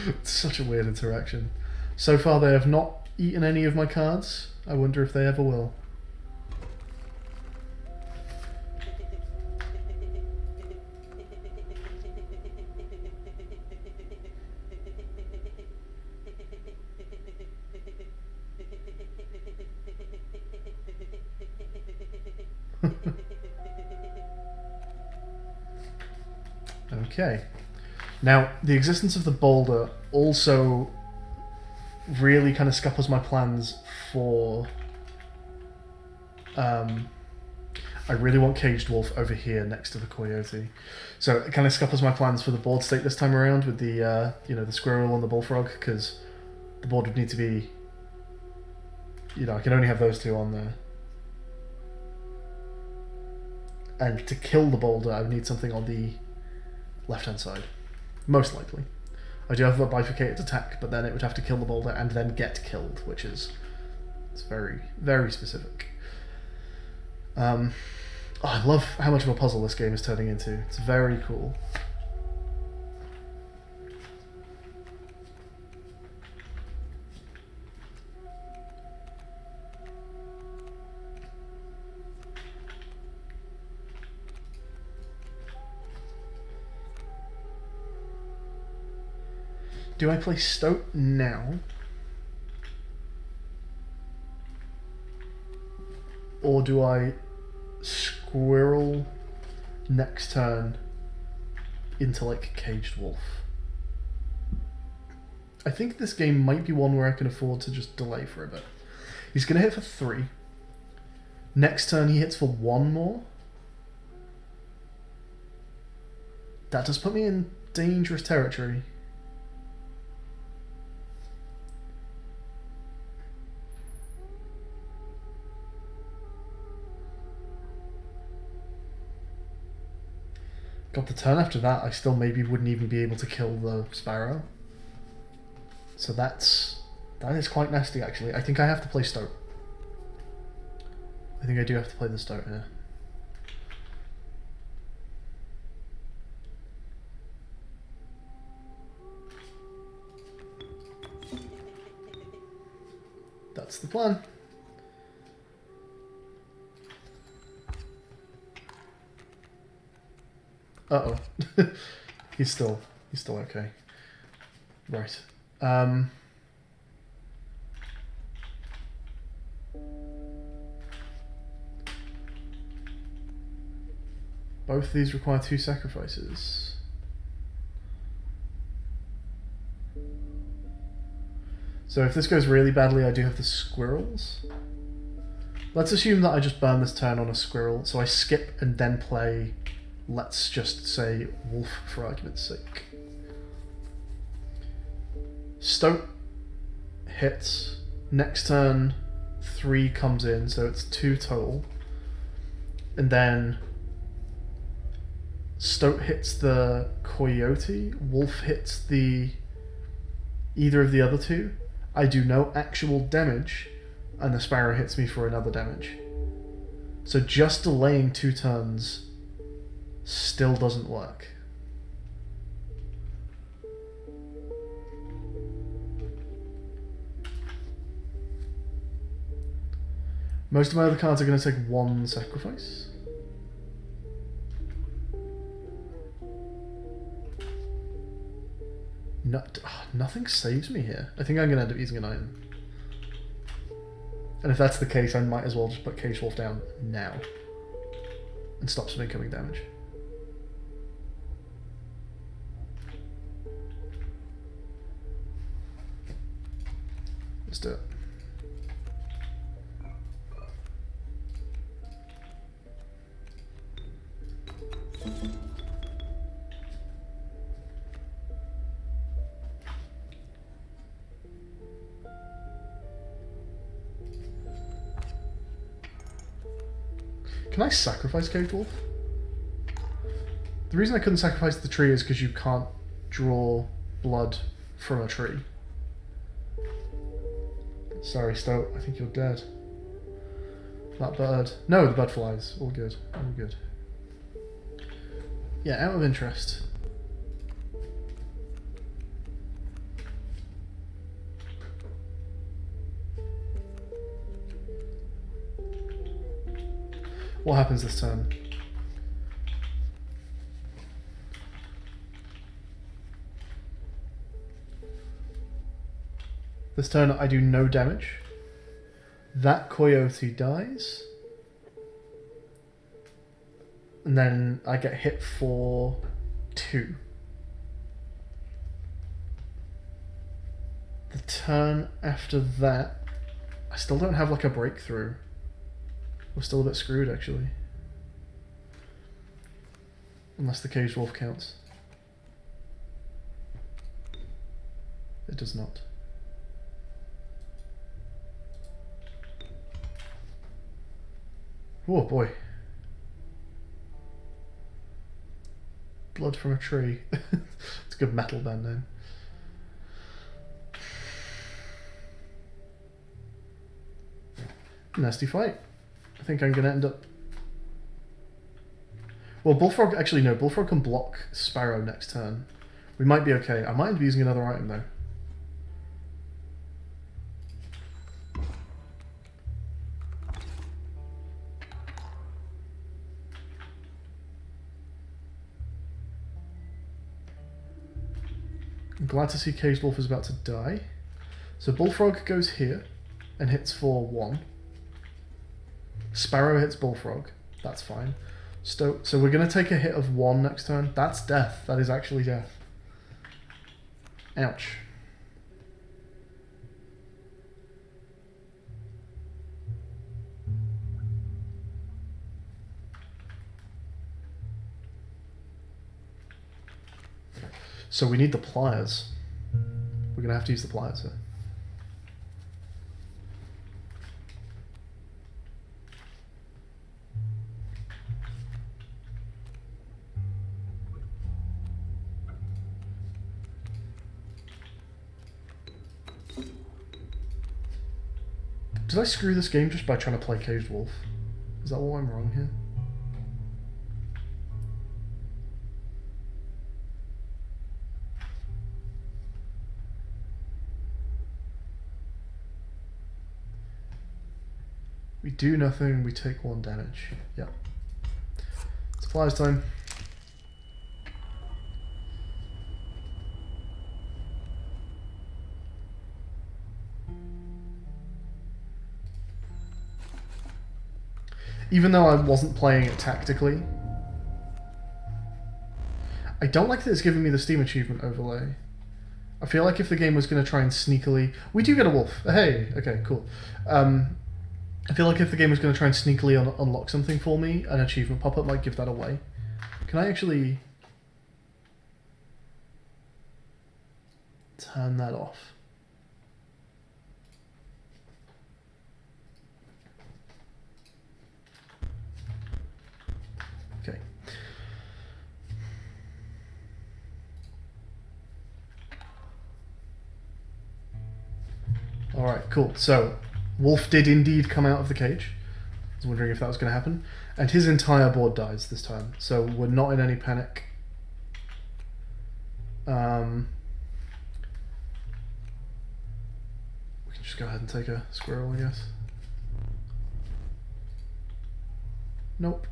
It's such a weird interaction. So far they have not eaten any of my cards. I wonder if they ever will. Okay. Now, the existence of the boulder also really kind of scuppers my plans for... I really want Caged Wolf over here next to the Coyote. So it kind of scuppers my plans for the board state this time around with the, the squirrel and the bullfrog, because the board would need to be... I can only have those two on there. And to kill the boulder, I would need something on the left-hand side. Most likely. I do have a bifurcated attack, but then it would have to kill the boulder and then get killed, which is... it's very, very specific. I love how much of a puzzle this game is turning into. It's very cool. Do I play Stoat now? or do I squirrel next turn into like Caged Wolf? I think this game might be one where I can afford to just delay for a bit. He's going to hit for 3. Next turn he hits for 1 more. That does put me in dangerous territory. God, the turn after that, I still maybe wouldn't even be able to kill the sparrow. So that is quite nasty, actually. I think I have to play Stoat. I think I do have to play the Stoat here. That's the plan. Uh-oh. He's still okay. Right. Both of these require 2 sacrifices. So if this goes really badly, I do have the squirrels. Let's assume that I just burn this turn on a squirrel, so I skip and then play, let's just say, wolf for argument's sake. Stoat hits. Next turn, 3 comes in, so it's 2 total. And then Stoat hits the coyote, wolf hits either of the other 2. I do no actual damage, and the sparrow hits me for another damage. So just delaying 2 turns still doesn't work. Most of my other cards are going to take 1 sacrifice. Nothing saves me here. I think I'm going to end up using an item. And if that's the case, I might as well just put Caged Wolf down now and stop some incoming damage. Let's do it. Can I sacrifice Caged Wolf? The reason I couldn't sacrifice the tree is because you can't draw blood from a tree. Sorry, Stoat, I think you're dead. That bird. No, the bird flies. All good. All good. Yeah, out of interest. What happens this turn? This turn I do no damage. That coyote dies. And then I get hit for 2. The turn after that, I still don't have like a breakthrough. We're still a bit screwed, actually. Unless the Caged Wolf counts. It does not. Oh boy. Blood from a tree. It's a good metal band name. Nasty fight. I think I'm going to end up... Well, Bullfrog... Actually, no. Bullfrog can block Sparrow next turn. We might be okay. I might end up using another item, though. I'm glad to see Caged Wolf is about to die. So Bullfrog goes here and hits for 1. Sparrow hits Bullfrog. That's fine. So we're going to take a hit of 1 next turn. That's death. That is actually death. Ouch. So we need the pliers. We're going to have to use the pliers here. Did I screw this game just by trying to play Caged Wolf? Is that why I'm wrong here? We do nothing, we take 1 damage. Yeah. Supplies time. Even though I wasn't playing it tactically, I don't like that it's giving me the Steam achievement overlay. I feel like if the game was going to try and sneakily... We do get a wolf. Hey, okay, cool. I feel like if the game was going to try and sneakily unlock something for me, an achievement pop-up might give that away. Can I actually turn that off? Okay. Alright, cool. So, Wolf did indeed come out of the cage. I was wondering if that was going to happen. And his entire board dies this time. So we're not in any panic. We can just go ahead and take a squirrel, I guess. Nope.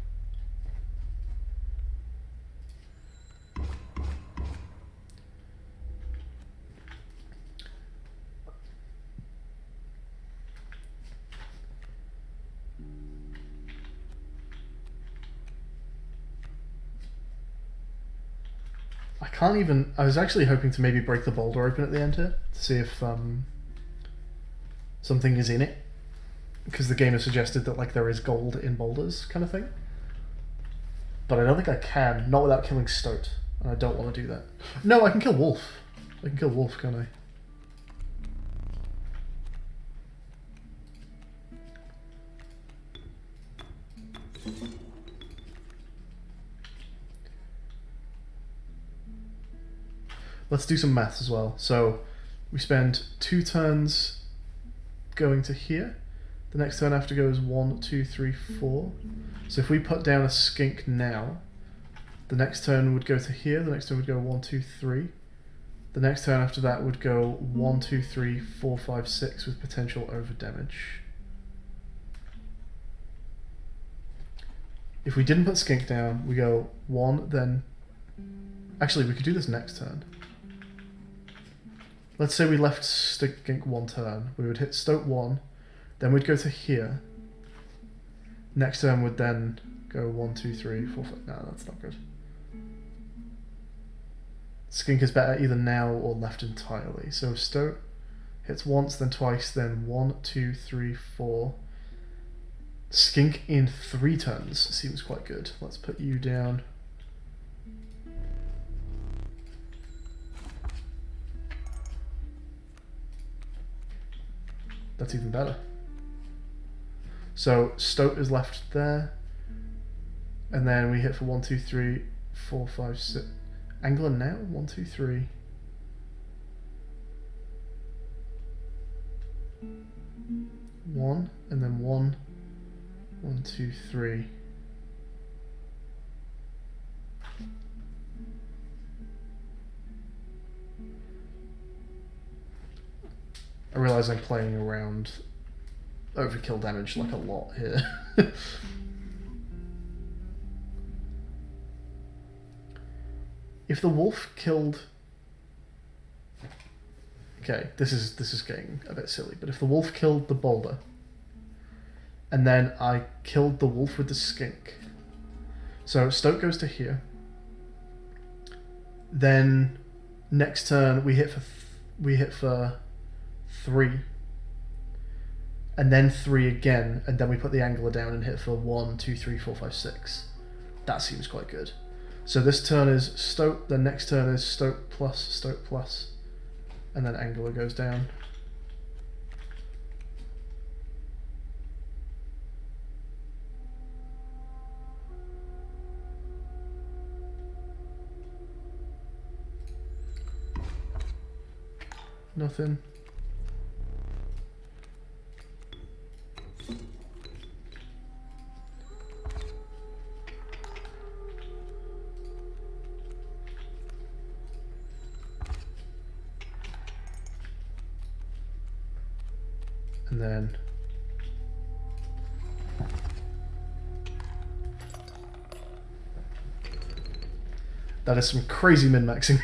I can't even... I was actually hoping to maybe break the boulder open at the end here to see if something is in it, because the game has suggested that like there is gold in boulders kind of thing. But I don't think I can, not without killing Stoat, and I don't want to do that. No, I can kill Wolf. I can kill Wolf, can't I? Let's do some maths as well. So we spend 2 turns going to here. The next turn after goes 1, 2, 3, 4. So if we put down a skink now, the next turn would go to here. The next turn would go 1, 2, 3. The next turn after that would go 1, 2, 3, 4, 5, 6 with potential over damage. If we didn't put skink down, we go 1, then... Actually, we could do this next turn. Let's say we left skink 1 turn. We would hit Stoat 1, then we'd go to here. Next turn would then go 1, 2, 3, 4, 5. No, that's not good. Skink is better either now or left entirely. So Stoat hits once, then twice, then 1, 2, 3, 4. Skink in 3 turns seems quite good. Let's put you down. That's even better. So Stoat is left there, and then we hit for 1, 2, 3, 4, 5, 6. Angler now? 1, 2, 3. One, and then 1, 1, 2, 3. I realise I'm playing around overkill damage like a lot here. If the wolf killed... Okay, this is getting a bit silly, but if the wolf killed the boulder, and then I killed the wolf with the skink. So Stoke goes to here. Then next turn we hit for 3, and then 3 again, and then we put the angler down and hit for 1, 2, 3, 4, 5, 6. That seems quite good. So this turn is Stoke. The next turn is Stoke plus, and then angler goes down. Nothing. And then that is some crazy min-maxing.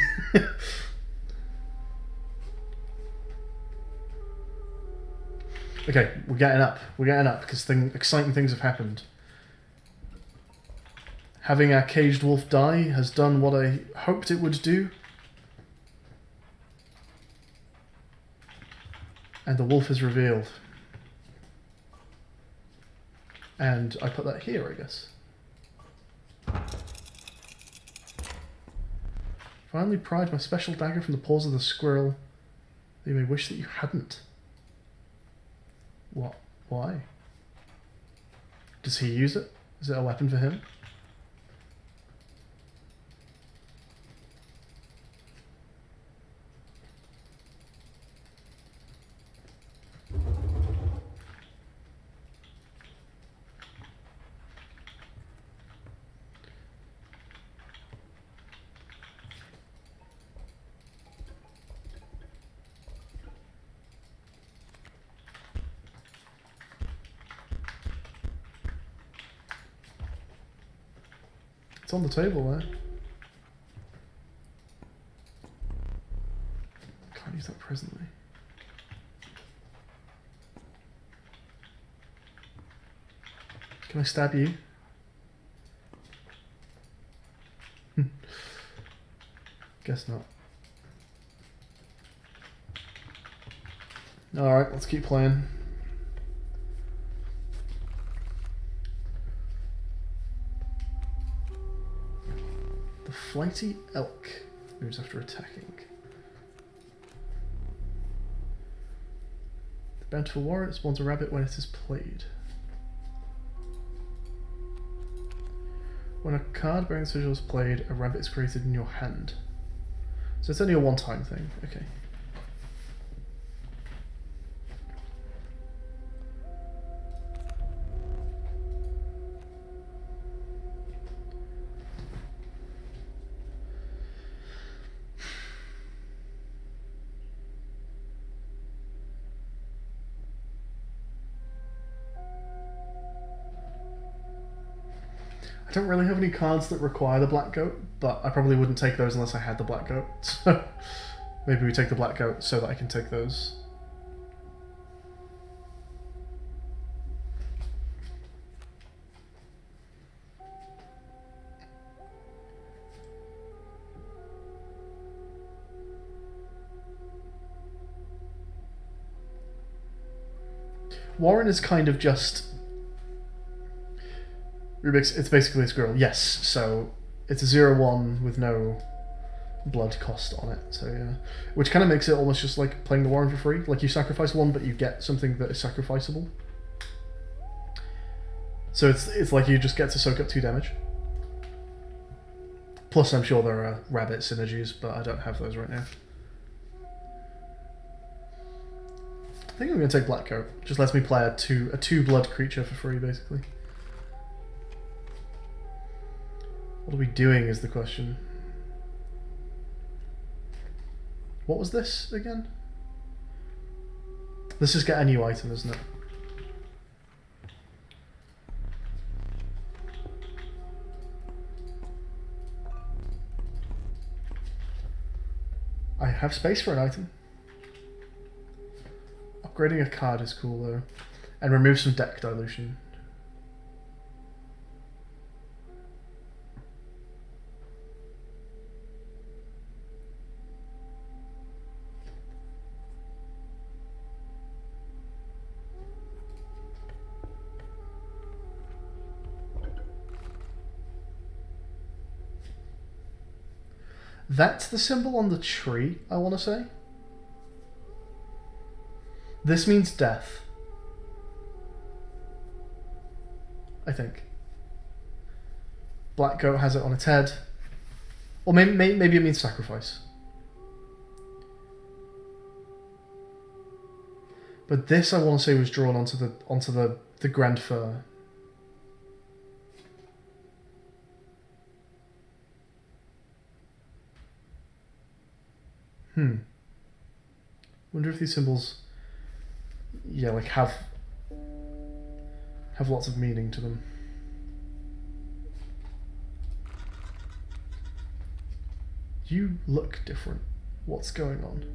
Okay, we're getting up. We're getting up because exciting things have happened. Having our caged wolf die has done what I hoped it would do. And the wolf is revealed. And I put that here, I guess. Finally pried my special dagger from the paws of the squirrel. You may wish that you hadn't. What? Why? Does he use it? Is it a weapon for him? It's on the table there. Can't use that presently. Can I stab you? Guess not. Alright, let's keep playing. The flighty elk moves after attacking. The bountiful warrant spawns a rabbit when it is played. When a card bearing the sigil is played, a rabbit is created in your hand. So it's only a one-time thing. Okay. I don't really have any cards that require the black goat, but I probably wouldn't take those unless I had the black goat. So maybe we take the black goat so that I can take those. Warren is kind of just... Rubik's, it's basically a squirrel, yes, so it's a 0-1 with no blood cost on it, so yeah. Which kind of makes it almost just like playing the Warren for free, like you sacrifice one but you get something that is sacrificable. So it's like you just get to soak up 2 damage. Plus I'm sure there are rabbit synergies, but I don't have those right now. I think I'm going to take Black Coat, just lets me play a 2 blood creature for free basically. What are we doing is the question. What was this again? Let's just get a new item, isn't it? I have space for an item. Upgrading a card is cool though. and remove some deck dilution. That's the symbol on the tree, I want to say. This means death. I think. Black goat has it on its head. Or maybe it means sacrifice. But this, I want to say, was drawn onto the grand fir. Wonder if these symbols, yeah, like have lots of meaning to them. You look different. What's going on?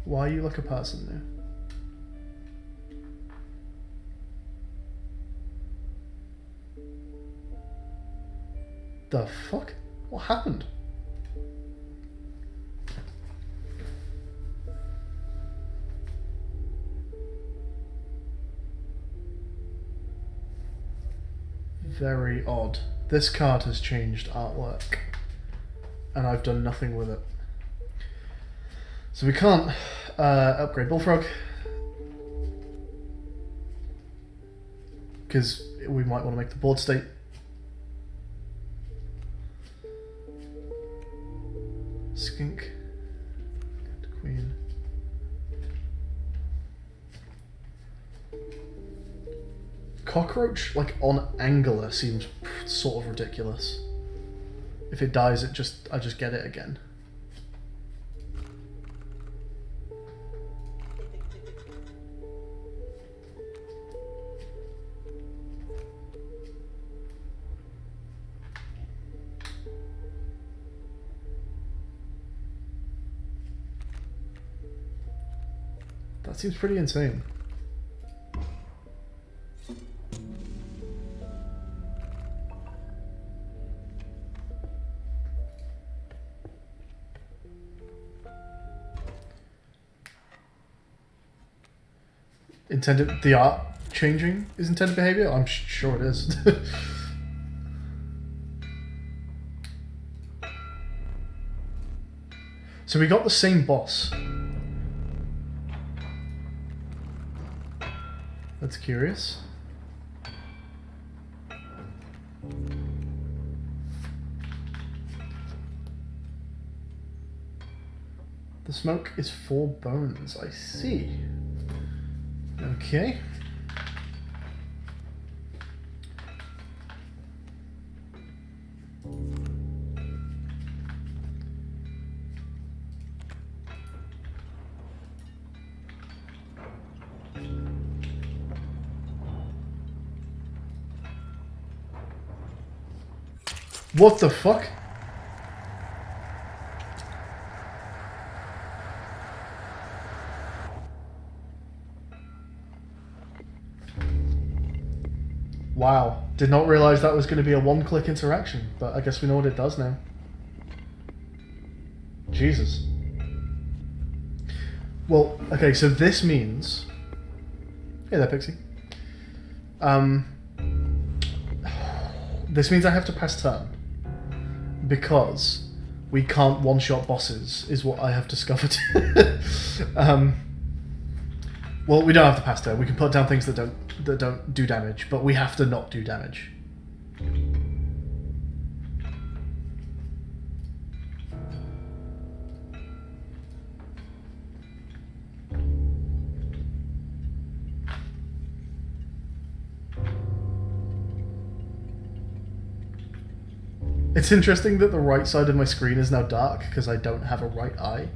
Why are you like a person now? The fuck? What happened? Very odd. This card has changed artwork, and I've done nothing with it. So we can't upgrade Bullfrog, because we might want to make the board state. Skink. Queen. Cockroach, like on Angular, seems sort of ridiculous. If it dies, I just get it again. That seems pretty insane. Intended, the art changing is intended behavior? I'm sure it is. So we got the same boss. That's curious. The smoke is 4 bones, I see. Okay. What the fuck? Wow, did not realize that was going to be a one-click interaction, but I guess we know what it does now. Jesus. Well, okay, so this means... Hey there, Pixie. This means I have to pass turn. Because we can't one-shot bosses, is what I have discovered. Well, we don't have to pass turn. We can put down things that don't do damage, but we have to not do damage. It's interesting that the right side of my screen is now dark because I don't have a right eye.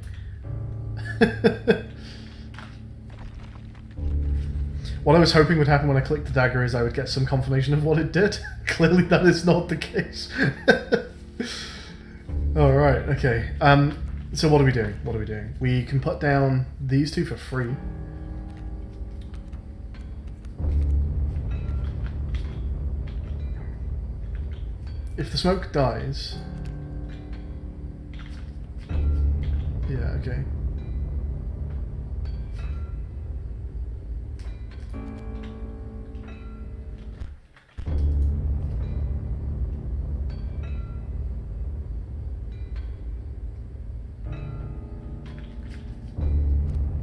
What I was hoping would happen when I clicked the dagger is I would get some confirmation of what it did. Clearly that is not the case. Alright, okay. So what are we doing? What are we doing? We can put down these two for free. If the smoke dies... Yeah, okay.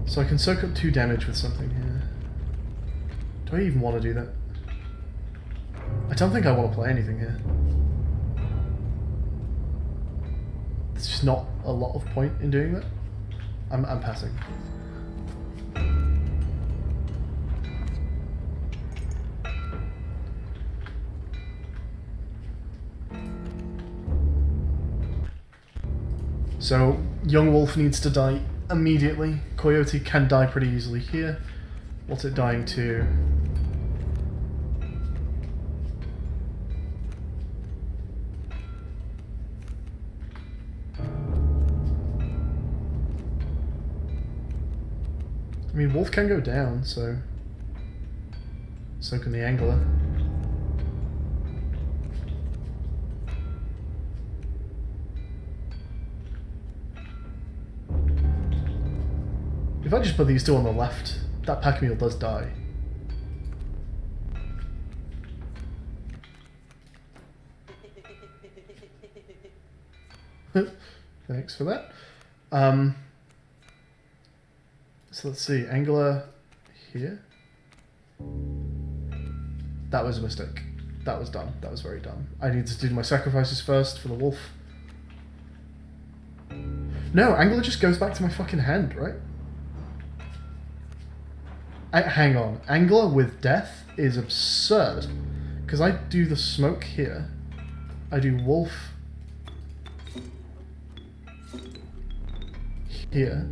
So I can soak up 2 damage with something here. Do I even want to do that? I don't think I want to play anything here. There's just not a lot of point in doing that. I'm passing. So, young wolf needs to die immediately. Coyote can die pretty easily here. What's it dying to? I mean, wolf can go down, so can the angler. If I just put these two on the left, that pack mule does die. Thanks for that. So let's see, angler here. That was a mistake. That was dumb. That was very dumb. I need to do my sacrifices first for the wolf. No, angler just goes back to my fucking hand, right? Hang on. Angler with death is absurd. Because I do the smoke here. I do wolf here.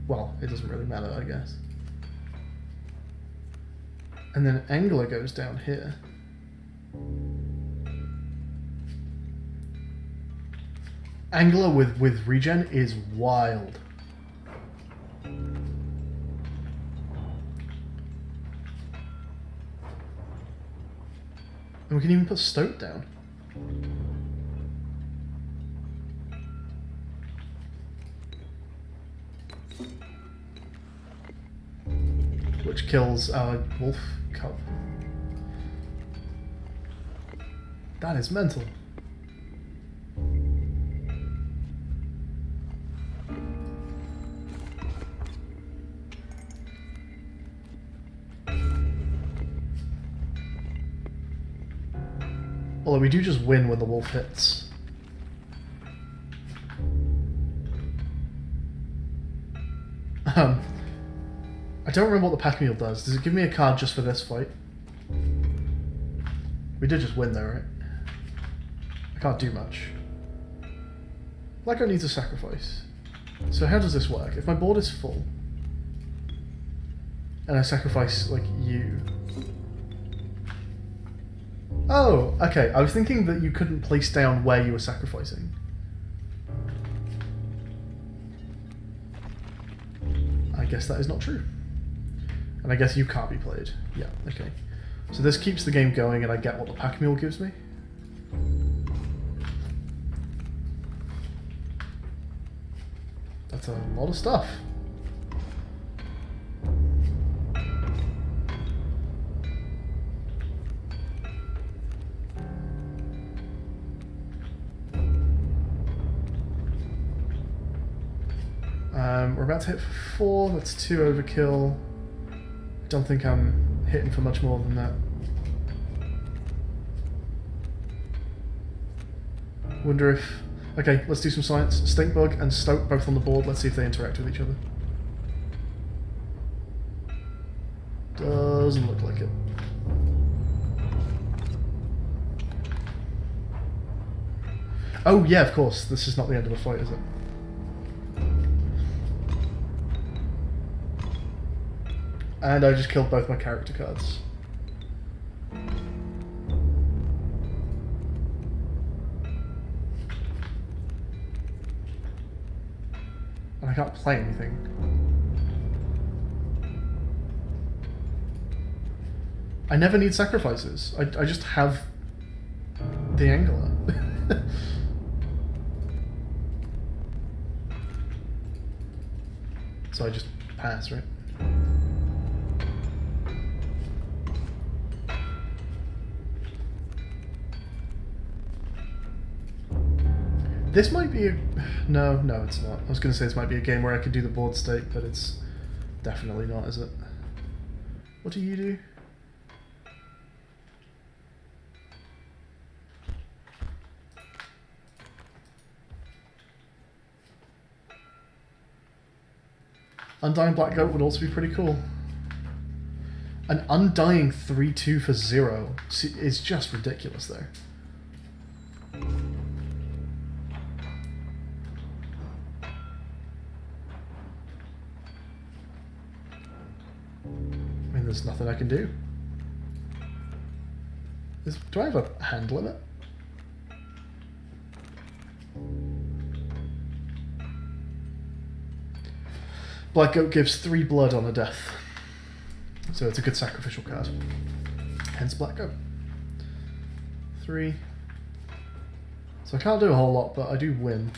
Well, it doesn't really matter, I guess. And then angler goes down here. Angler with regen is wild. And we can even put Stoat down. Which kills our wolf cub. That is mental. Although we do just win when the wolf hits. I don't remember what the pack mule does. Does it give me a card just for this fight? We did just win though, right? I can't do much. Like I need to sacrifice. So how does this work? If my board is full, and I sacrifice, like, you... Oh, okay. I was thinking that you couldn't place down where you were sacrificing. I guess that is not true. And I guess you can't be played. Yeah, okay. So this keeps the game going and I get what the pack mule gives me. That's a lot of stuff. We're about to hit for 4, that's 2 overkill. Don't think I'm hitting for much more than that. Wonder if... Okay, let's do some science. Stinkbug and Stoat both on the board, let's see if they interact with each other. Doesn't look like it. Oh yeah, of course, this is not the end of the fight, is it? And I just killed both my character cards. And I can't play anything. I never need sacrifices. I just have the Angler. So I just pass, right? This might be a... No, it's not. I was going to say this might be a game where I could do the board state, but it's definitely not, is it? What do you do? Undying Black Goat would also be pretty cool. An Undying 3-2 for 0 is just ridiculous, though. I mean, there's nothing I can do. Do I have a hand limit? Black Goat gives 3 blood on a death. So it's a good sacrificial card. Hence Black Goat. 3. So I can't do a whole lot, but I do win.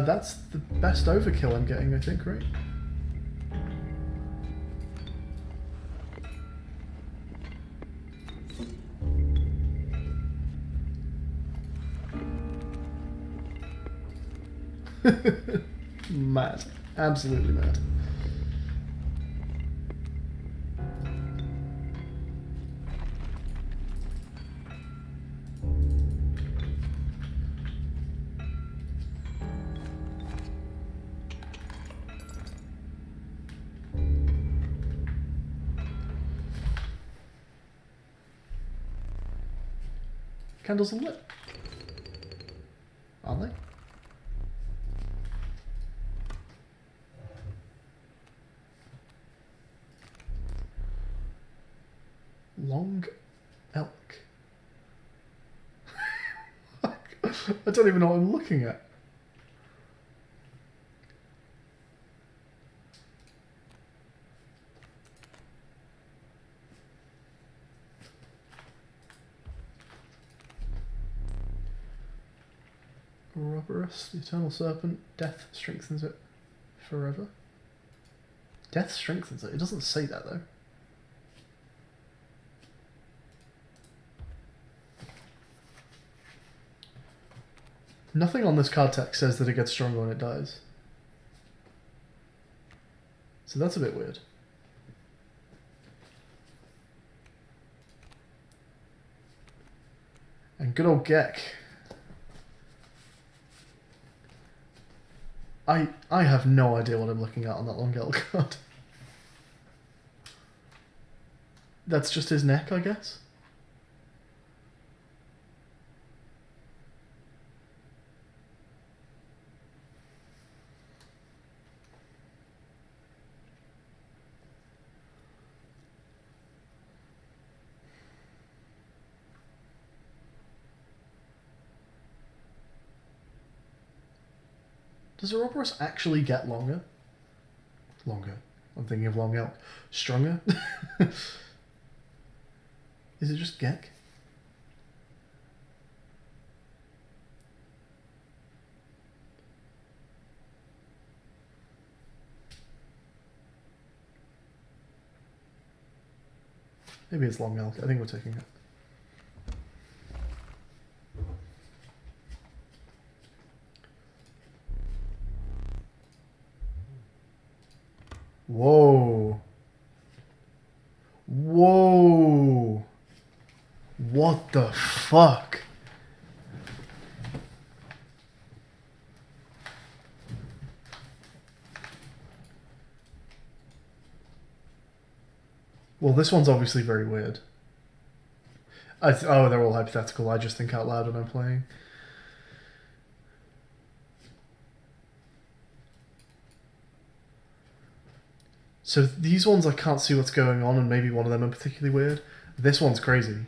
That's the best overkill I'm getting, I think, right? Mad. Absolutely mad. Candles are lit. Aren't they? Long elk. I don't even know what I'm looking at. Roborus, the Eternal Serpent. Death strengthens it forever. Death strengthens it? It doesn't say that, though. Nothing on this card text says that it gets stronger when it dies. So that's a bit weird. And good old Gek. I have no idea what I'm looking at on that Long Elk card. That's just his neck, I guess? Does Ouroboros actually get longer? Longer. I'm thinking of Long Elk. Stronger? Is it just Gek? Maybe it's Long Elk. I think we're taking it. Whoa. Whoa. What the fuck? Well, this one's obviously very weird. Oh, they're all hypothetical. I just think out loud when I'm playing. So these ones I can't see what's going on, and maybe one of them are particularly weird. This one's crazy.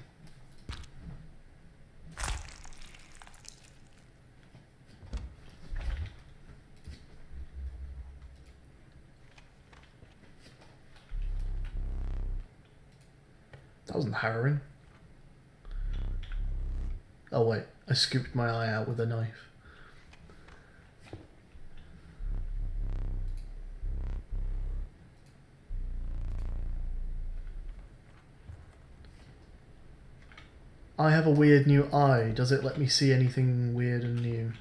That wasn't harrowing. Oh wait, I scooped my eye out with a knife. I have a weird new eye. Does it let me see anything weird and new?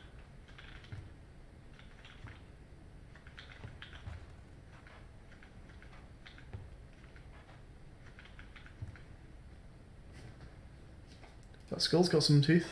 That skull's got some teeth.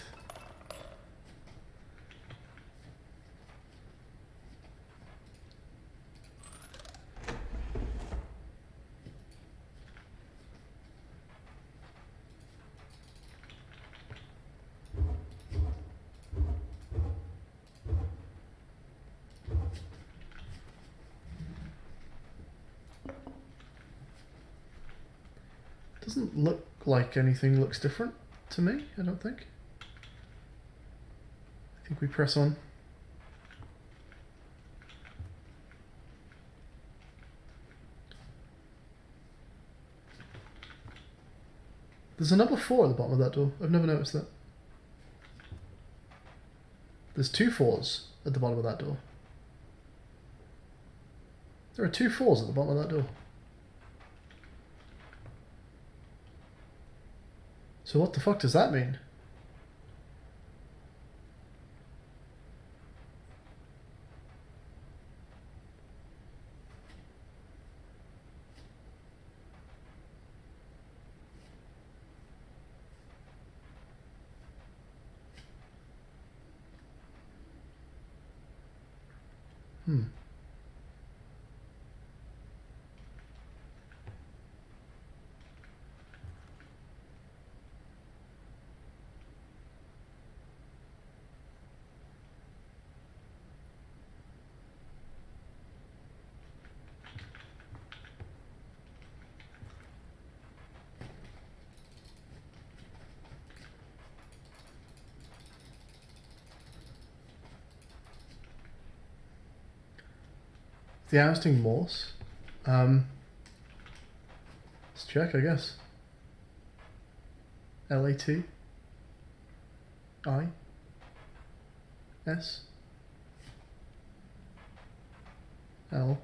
Doesn't look like anything looks different to me, I don't think. I think we press on. There's a number 4 at the bottom of that door. I've never noticed that. There's 2 4s at the bottom of that door. There are 2 4s at the bottom of that door. So what the fuck does that mean? The ousting Morse. Let's check, I guess. L-A-T I-S L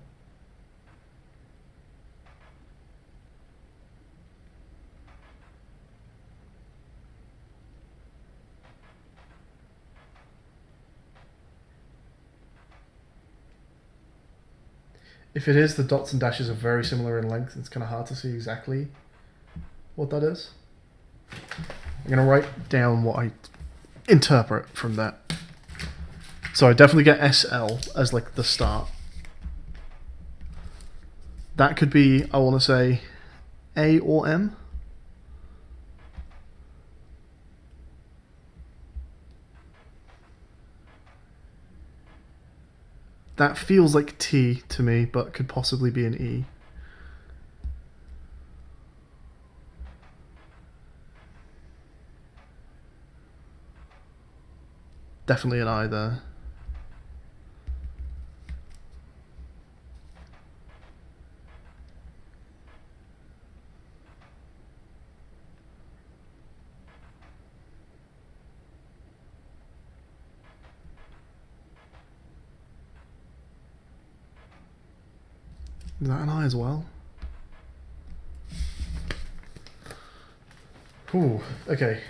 If it is, the dots and dashes are very similar in length. It's kind of hard to see exactly what that is. I'm going to write down what I interpret from that. So I definitely get SL as like the start. That could be, I want to say, A or M. That feels like T to me, but could possibly be an E. Definitely an I there. Is that an I as well? Ooh, okay.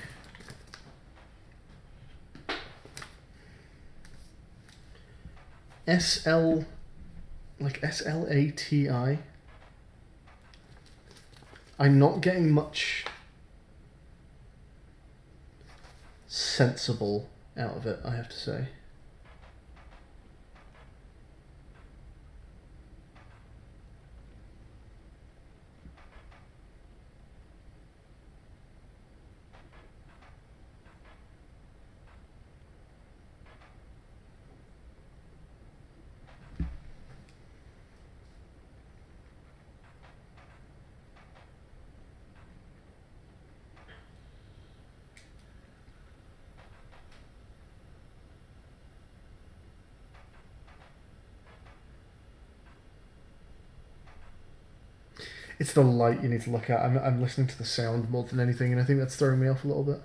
SL, like SLATI. I'm not getting much sensible out of it, I have to say. It's the light you need to look at. I'm listening to the sound more than anything, and I think that's throwing me off a little bit.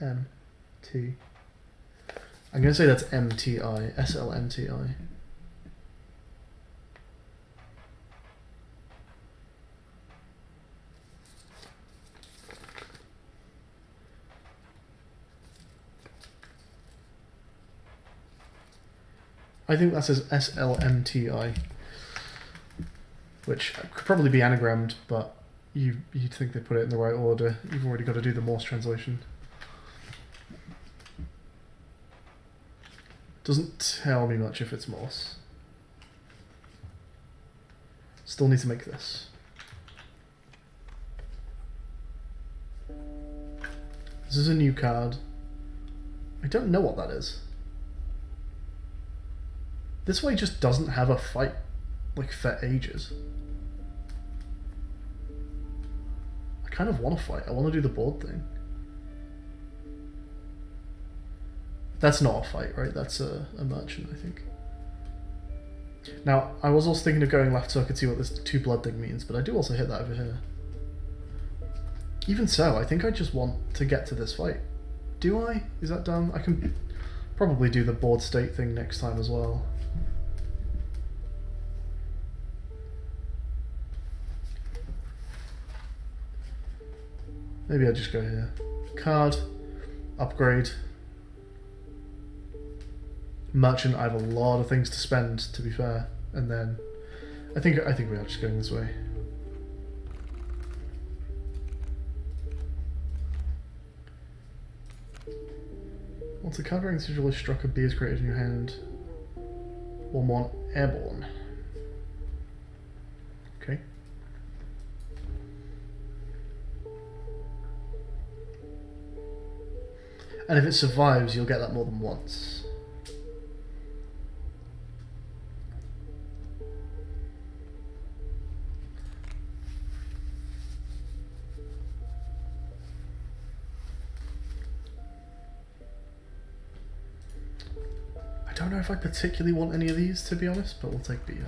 M-T. I'm going to say that's M-T-I. S-L-M-T-I. I think that says S-L-M-T-I. Which could probably be anagrammed, but you'd think they put it in the right order. You've already got to do the Morse translation. Doesn't tell me much if it's Morse. Still need to make this. This is a new card. I don't know what that is. This way just doesn't have a fight, like, for ages. I kind of want to fight. I want to do the board thing. That's not a fight, right? That's a merchant, I think. Now, I was also thinking of going left so I could see what this 2 blood thing means, but I do also hit that over here. Even so, I think I just want to get to this fight. Do I? Is that done? I can probably do the board state thing next time as well. Maybe I'll just go here. Card. Upgrade. Merchant, I have a lot of things to spend, to be fair. And then I think we are just going this way. Once a card rank sigil is struck, a B is created in your hand. 1/1 airborne. Okay. And if it survives, you'll get that more than once. I don't know if I particularly want any of these, to be honest, but we'll take Beehive.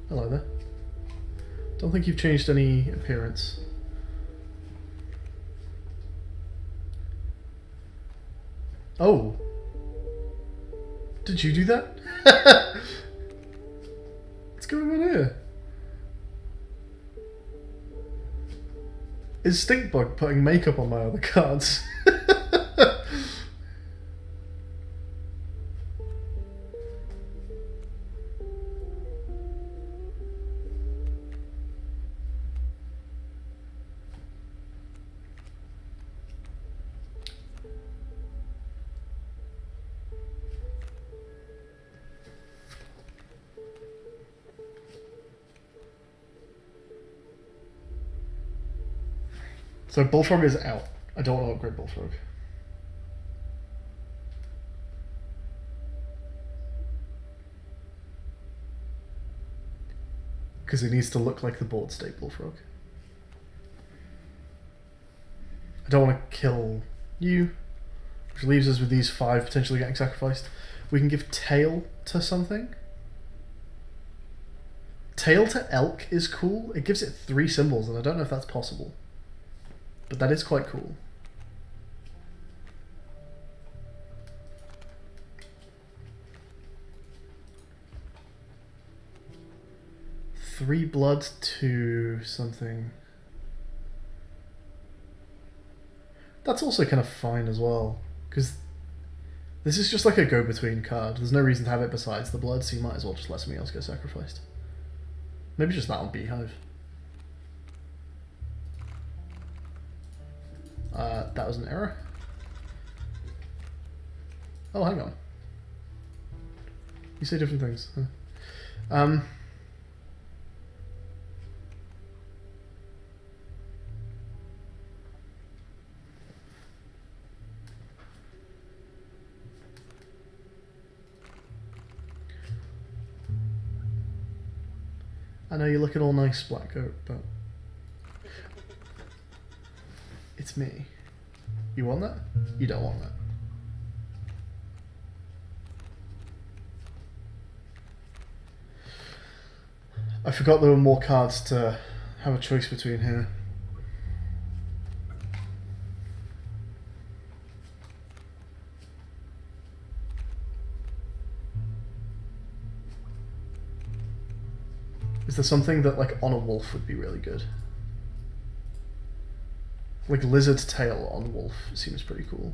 Hello there. Don't think you've changed any appearance. Oh! Did you do that? What's going on here? Is Stinkbug putting makeup on my other cards? So Bullfrog is out. I don't want to upgrade Bullfrog. Because it needs to look like the board state Bullfrog. I don't want to kill you, which leaves us with these 5 potentially getting sacrificed. We can give Tail to something. Tail to Elk is cool. It gives it 3 symbols, and I don't know if that's possible. But that is quite cool. Three blood to something. That's also kind of fine as well, because this is just like a go-between card. There's no reason to have it besides the blood, so you might as well just let something else get sacrificed. Maybe just that on Beehive. That was an error. Oh, hang on. You say different things. Huh? I know you're looking all nice, Black Goat, but it's me. You want that? You don't want that. I forgot there were more cards to have a choice between here. Is there something that, like, on a wolf would be really good? Like, lizard tail on wolf seems pretty cool.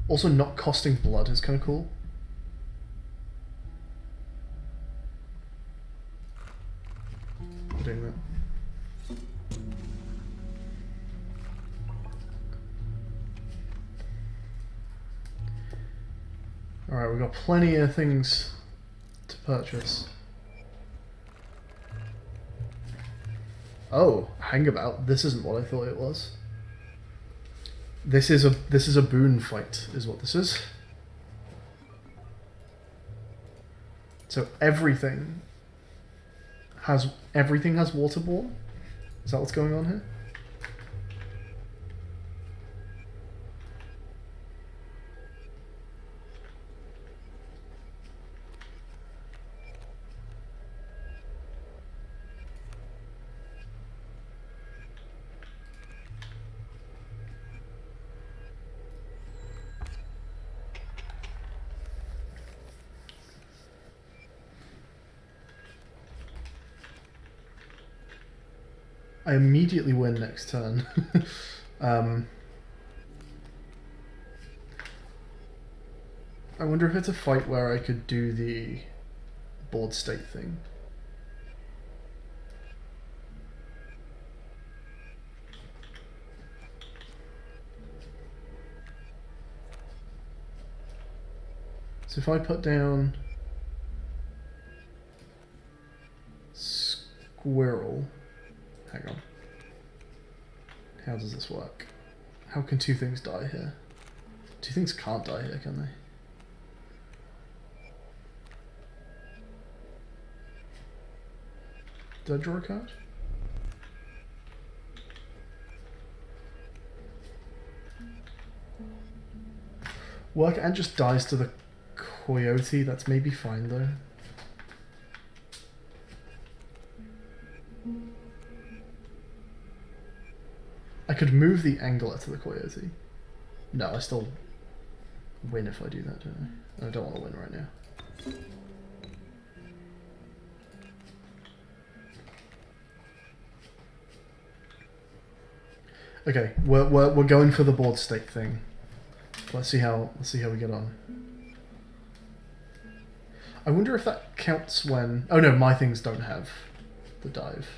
Also, not costing blood is kind of cool. I'm doing that. Alright, we've got plenty of things to purchase. Oh, hang about. This isn't what I thought it was. This is a boon fight, is what this is. So everything has waterborne? Is that what's going on here? I immediately win next turn. I wonder if it's a fight where I could do the board state thing. So if I put down squirrel, hang on. How does this work? How can two things die here? Two things can't die here, can they? Did I draw a card? Work and just dies to the coyote. That's maybe fine though. I could move the angler to the coyote. No, I still win if I do that, don't I? I don't want to win right now. Okay, we're going for the board state thing. Let's see how we get on. I wonder if that counts when... Oh no, my things don't have the dive.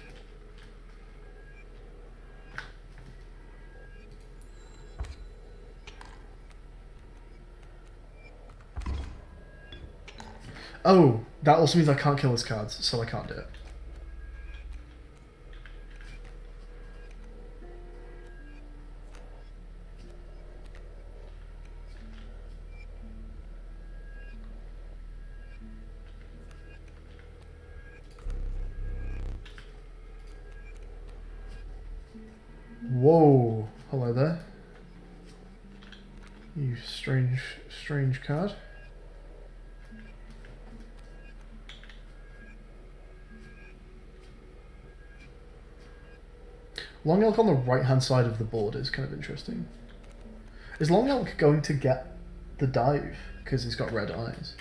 Oh, that also means I can't kill his cards, so I can't do it. Whoa, hello there. You strange card. Long Elk on the right-hand side of the board is kind of interesting. Is Long Elk going to get the dive because he's got red eyes?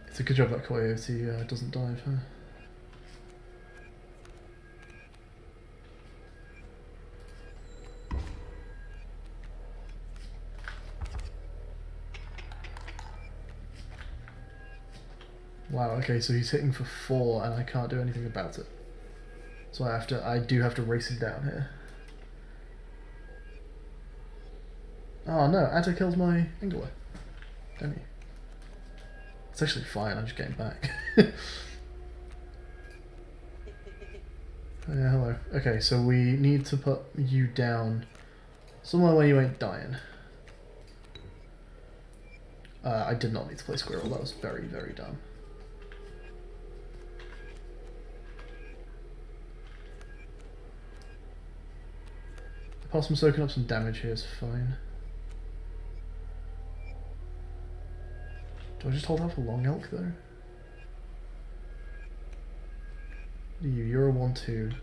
It's a good job that coyote doesn't dive, huh? Wow, okay, so he's hitting for 4 and I can't do anything about it. So I do have to race him down here. Oh no, Atta kills my angler. Damn you. It's actually fine, I'm just getting back. Yeah, hello. Okay, so we need to put you down somewhere where you ain't dying. I did not need to play squirrel, that was very, very dumb. The possum soaking up some damage here is fine. Do I just hold out for long elk though? You're a 1-2.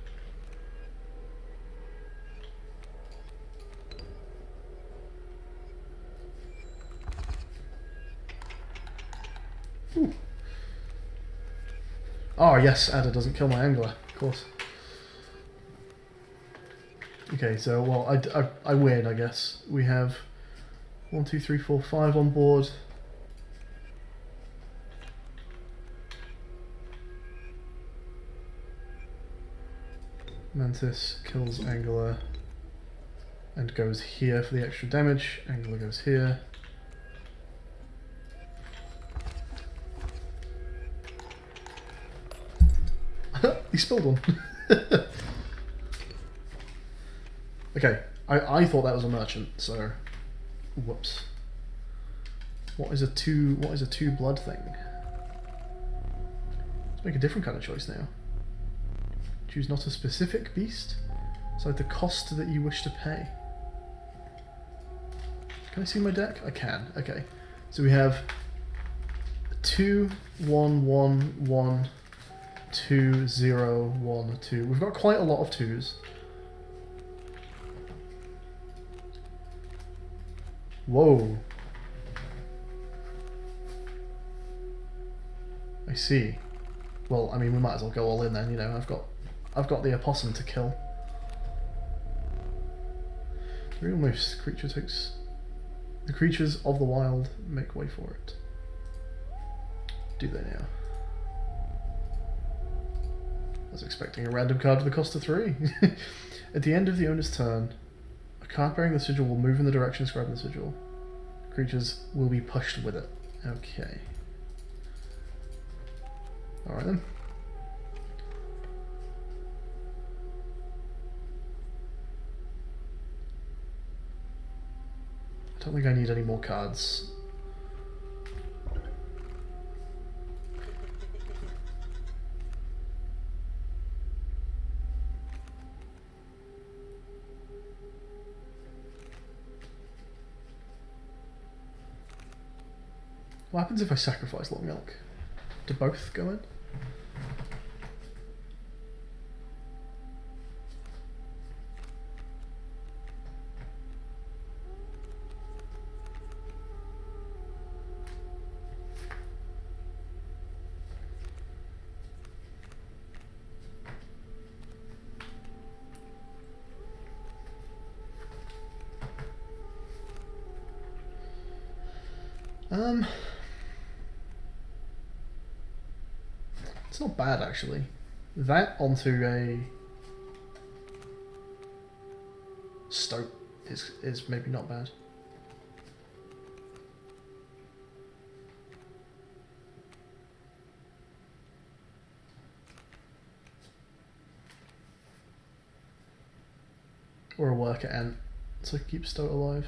Ooh. Oh yes, Adder doesn't kill my angler, of course. Okay, so well, I win, I guess. We have 1, 2, 3, 4, 5 on board. Mantis kills Angler and goes here for the extra damage. Angler goes here. He spilled one. Okay, I thought that was a merchant, so whoops. What is a two blood thing? Let's make a different kind of choice now. Choose not a specific beast. Decide the cost that you wish to pay. Can I see my deck? I can. Okay. So we have 2, 1, 1, 1, 2, 0, 1, 2. We've got quite a lot of 2s. Whoa. I see. Well, I mean, we might as well go all in then, you know, I've got the opossum to kill. Real moose. Creature takes... The creatures of the wild make way for it. Do they now? I was expecting a random card with a cost of 3. At the end of the owner's turn, a card bearing the sigil will move in the direction described in the sigil. Creatures will be pushed with it. Okay. Alright then. I don't think I need any more cards. What happens if I sacrifice Long Elk? Do both go in? It's not bad actually. That onto a stoat is maybe not bad. Or a worker ant to keep stoat alive.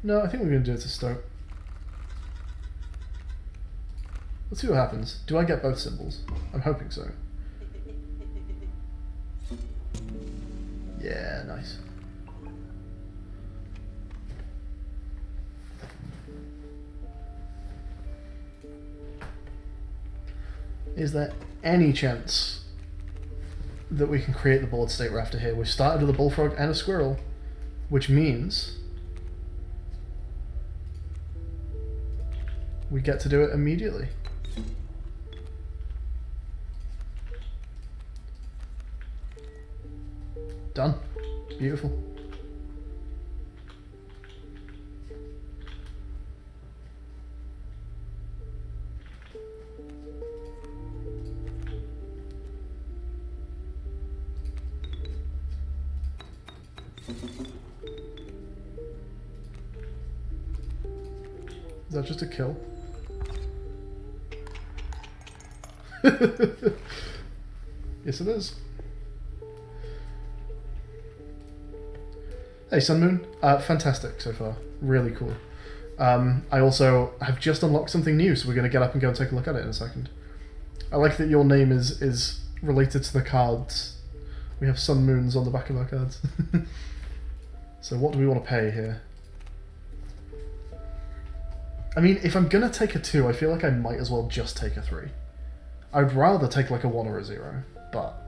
No, I think we're going to do it to stoat. Let's see what happens. Do I get both symbols? I'm hoping so. Yeah, nice. Is there any chance that we can create the board state rafter here? We've started with a bullfrog and a squirrel, which means we get to do it immediately. Done. Beautiful. Is that just a kill? Yes, it is. Hey, Sun Moon. Fantastic so far. Really cool. I also have just unlocked something new, so we're going to get up and go and take a look at it in a second. I like that your name is related to the cards. We have Sun Moons on the back of our cards. So what do we want to pay here? I mean, if I'm going to take a 2, I feel like I might as well just take a 3. I'd rather take like a 1 or a 0, but...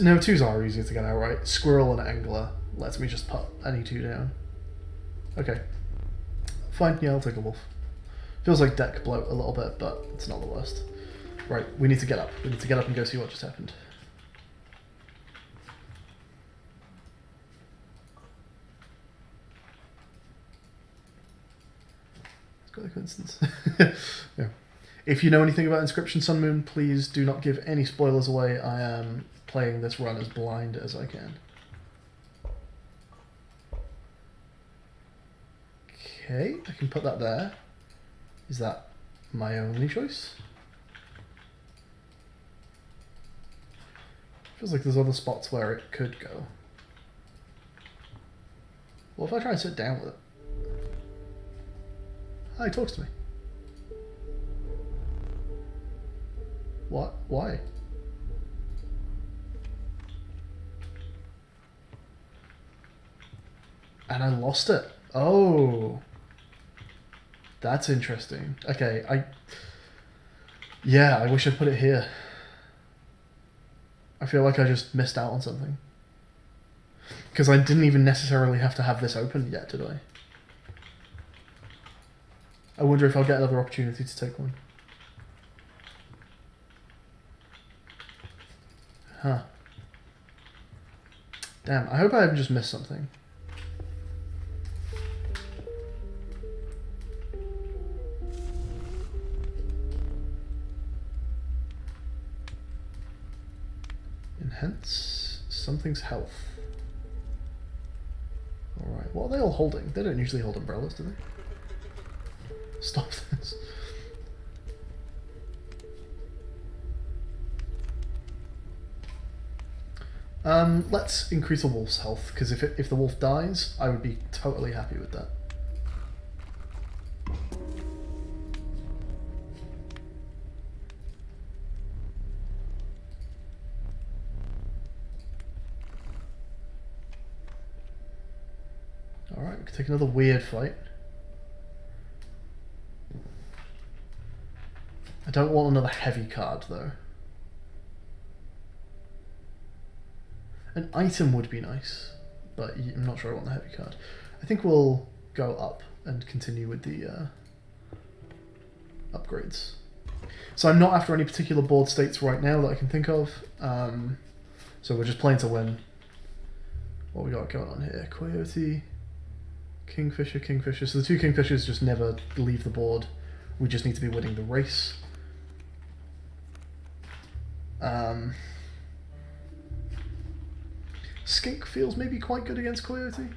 No, 2s are easier to get out, right? Squirrel and Angler lets me just put any 2 down. Okay. Fine, yeah, I'll take a wolf. Feels like deck bloat a little bit, but it's not the worst. Right, we need to get up. We need to get up and go see what just happened. It's quite a coincidence. Yeah. If you know anything about Inscryption Sun Moon, please do not give any spoilers away. I am playing this run as blind as I can. Okay, I can put that there. Is that my only choice? Feels like there's other spots where it could go. What if I try and sit down with it? Ah, he talks to me. What? Why? And I lost it. Oh. That's interesting. Okay, yeah, I wish I'd put it here. I feel like I just missed out on something. Because I didn't even necessarily have to have this open yet, did I? I wonder if I'll get another opportunity to take one. Huh. Damn, I hope I haven't just missed something. Enhance something's health. Alright, what are they all holding? They don't usually hold umbrellas, do they? Stop this. Let's increase a wolf's health, because if the wolf dies, I would be totally happy with that. Alright, we can take another weird fight. I don't want another heavy card, though. An item would be nice, but I'm not sure I want the heavy card. I think we'll go up and continue with the upgrades. So I'm not after any particular board states right now that I can think of. So we're just playing to win. What we got going on here? Coyote, Kingfisher, Kingfisher. So the 2 Kingfishers just never leave the board. We just need to be winning the race. Skink feels maybe quite good against Coyote.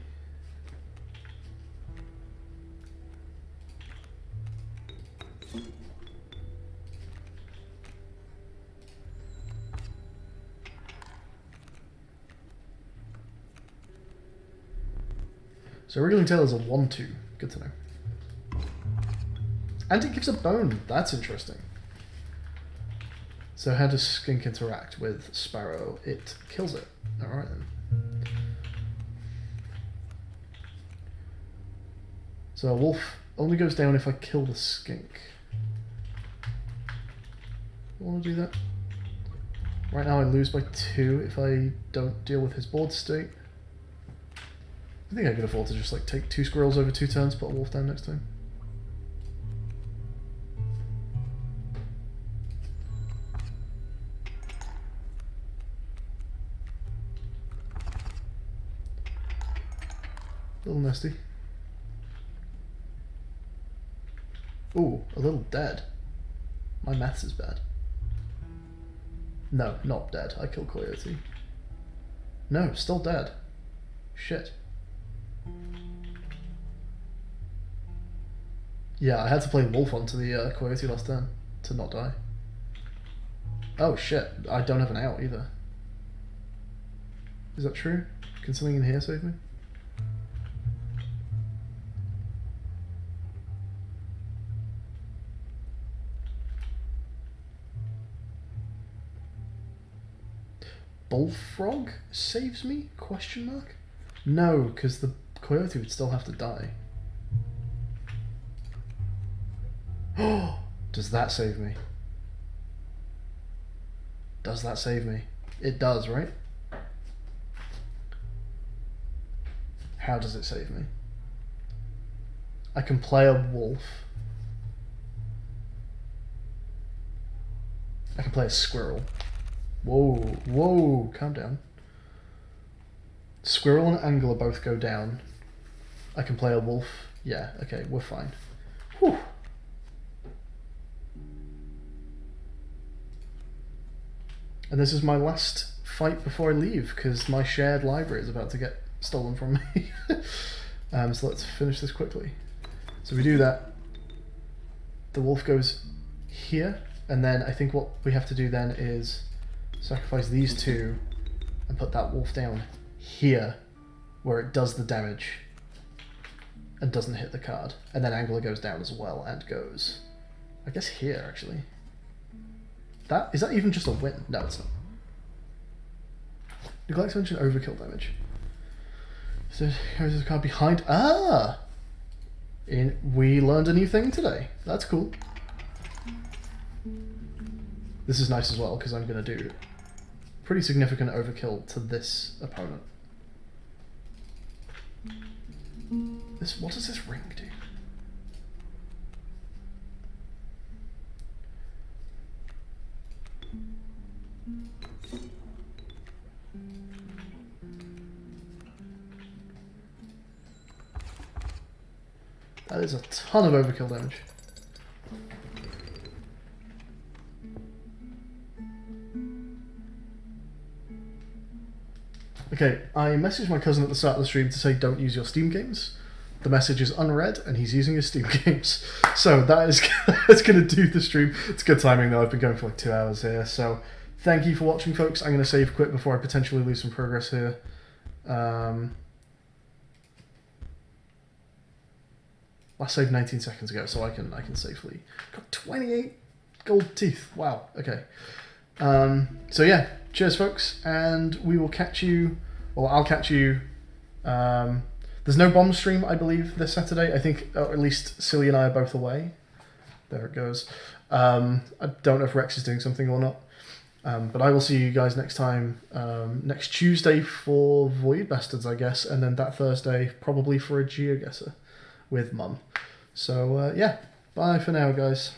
So Wriggling Tail is a 1-2. Good to know. And it gives a bone. That's interesting. So how does Skink interact with Sparrow? It kills it. Alright then. So a wolf only goes down if I kill the skink. I want to do that. Right now I lose by 2 if I don't deal with his board state. I think I can afford to just like take 2 squirrels over 2 turns, put a wolf down next time. A little nasty. Ooh, a little dead. My maths is bad. No, not dead. I killed Coyote. No, still dead. Shit. Yeah, I had to play Wolf onto the Coyote last turn to not die. Oh shit, I don't have an out either. Is that true? Can something in here save me? Bullfrog saves me? Question mark? No, because the Coyote would still have to die. Oh, does that save me? Does that save me? It does, right? How does it save me? I can play a wolf. I can play a squirrel. Whoa, whoa, calm down. Squirrel and angler both go down. I can play a wolf. Yeah, okay, we're fine. Whew. And this is my last fight before I leave, because my shared library is about to get stolen from me. So let's finish this quickly. So we do that. The wolf goes here, and then I think what we have to do then is sacrifice these two and put that wolf down here, where it does the damage and doesn't hit the card. And then angler goes down as well and goes, I guess here actually. Is that even just a win? No, it's not. Neglect to mention overkill damage. So here's the card behind. Ah! We learned a new thing today. That's cool. This is nice as well, because I'm going to do pretty significant overkill to this opponent. What does this ring do? That is a ton of overkill damage. Okay, I messaged my cousin at the start of the stream to say don't use your Steam games. The message is unread and he's using his Steam games. So that's going to do the stream. It's good timing though, I've been going for like 2 hours here. So thank you for watching, folks. I'm going to save quit before I potentially lose some progress here. Last save 19 seconds ago, so I can safely... Got 28 gold teeth. Wow, okay. So yeah, cheers folks, and we will catch you, or I'll catch you. There's no bomb stream, I believe, this Saturday. I think, or at least Silly and I are both away. There it goes. I don't know if Rex is doing something or not. But I will see you guys next time, next Tuesday for Void Bastards, I guess, and then that Thursday probably for a GeoGuessr with Mum. So yeah, bye for now, guys.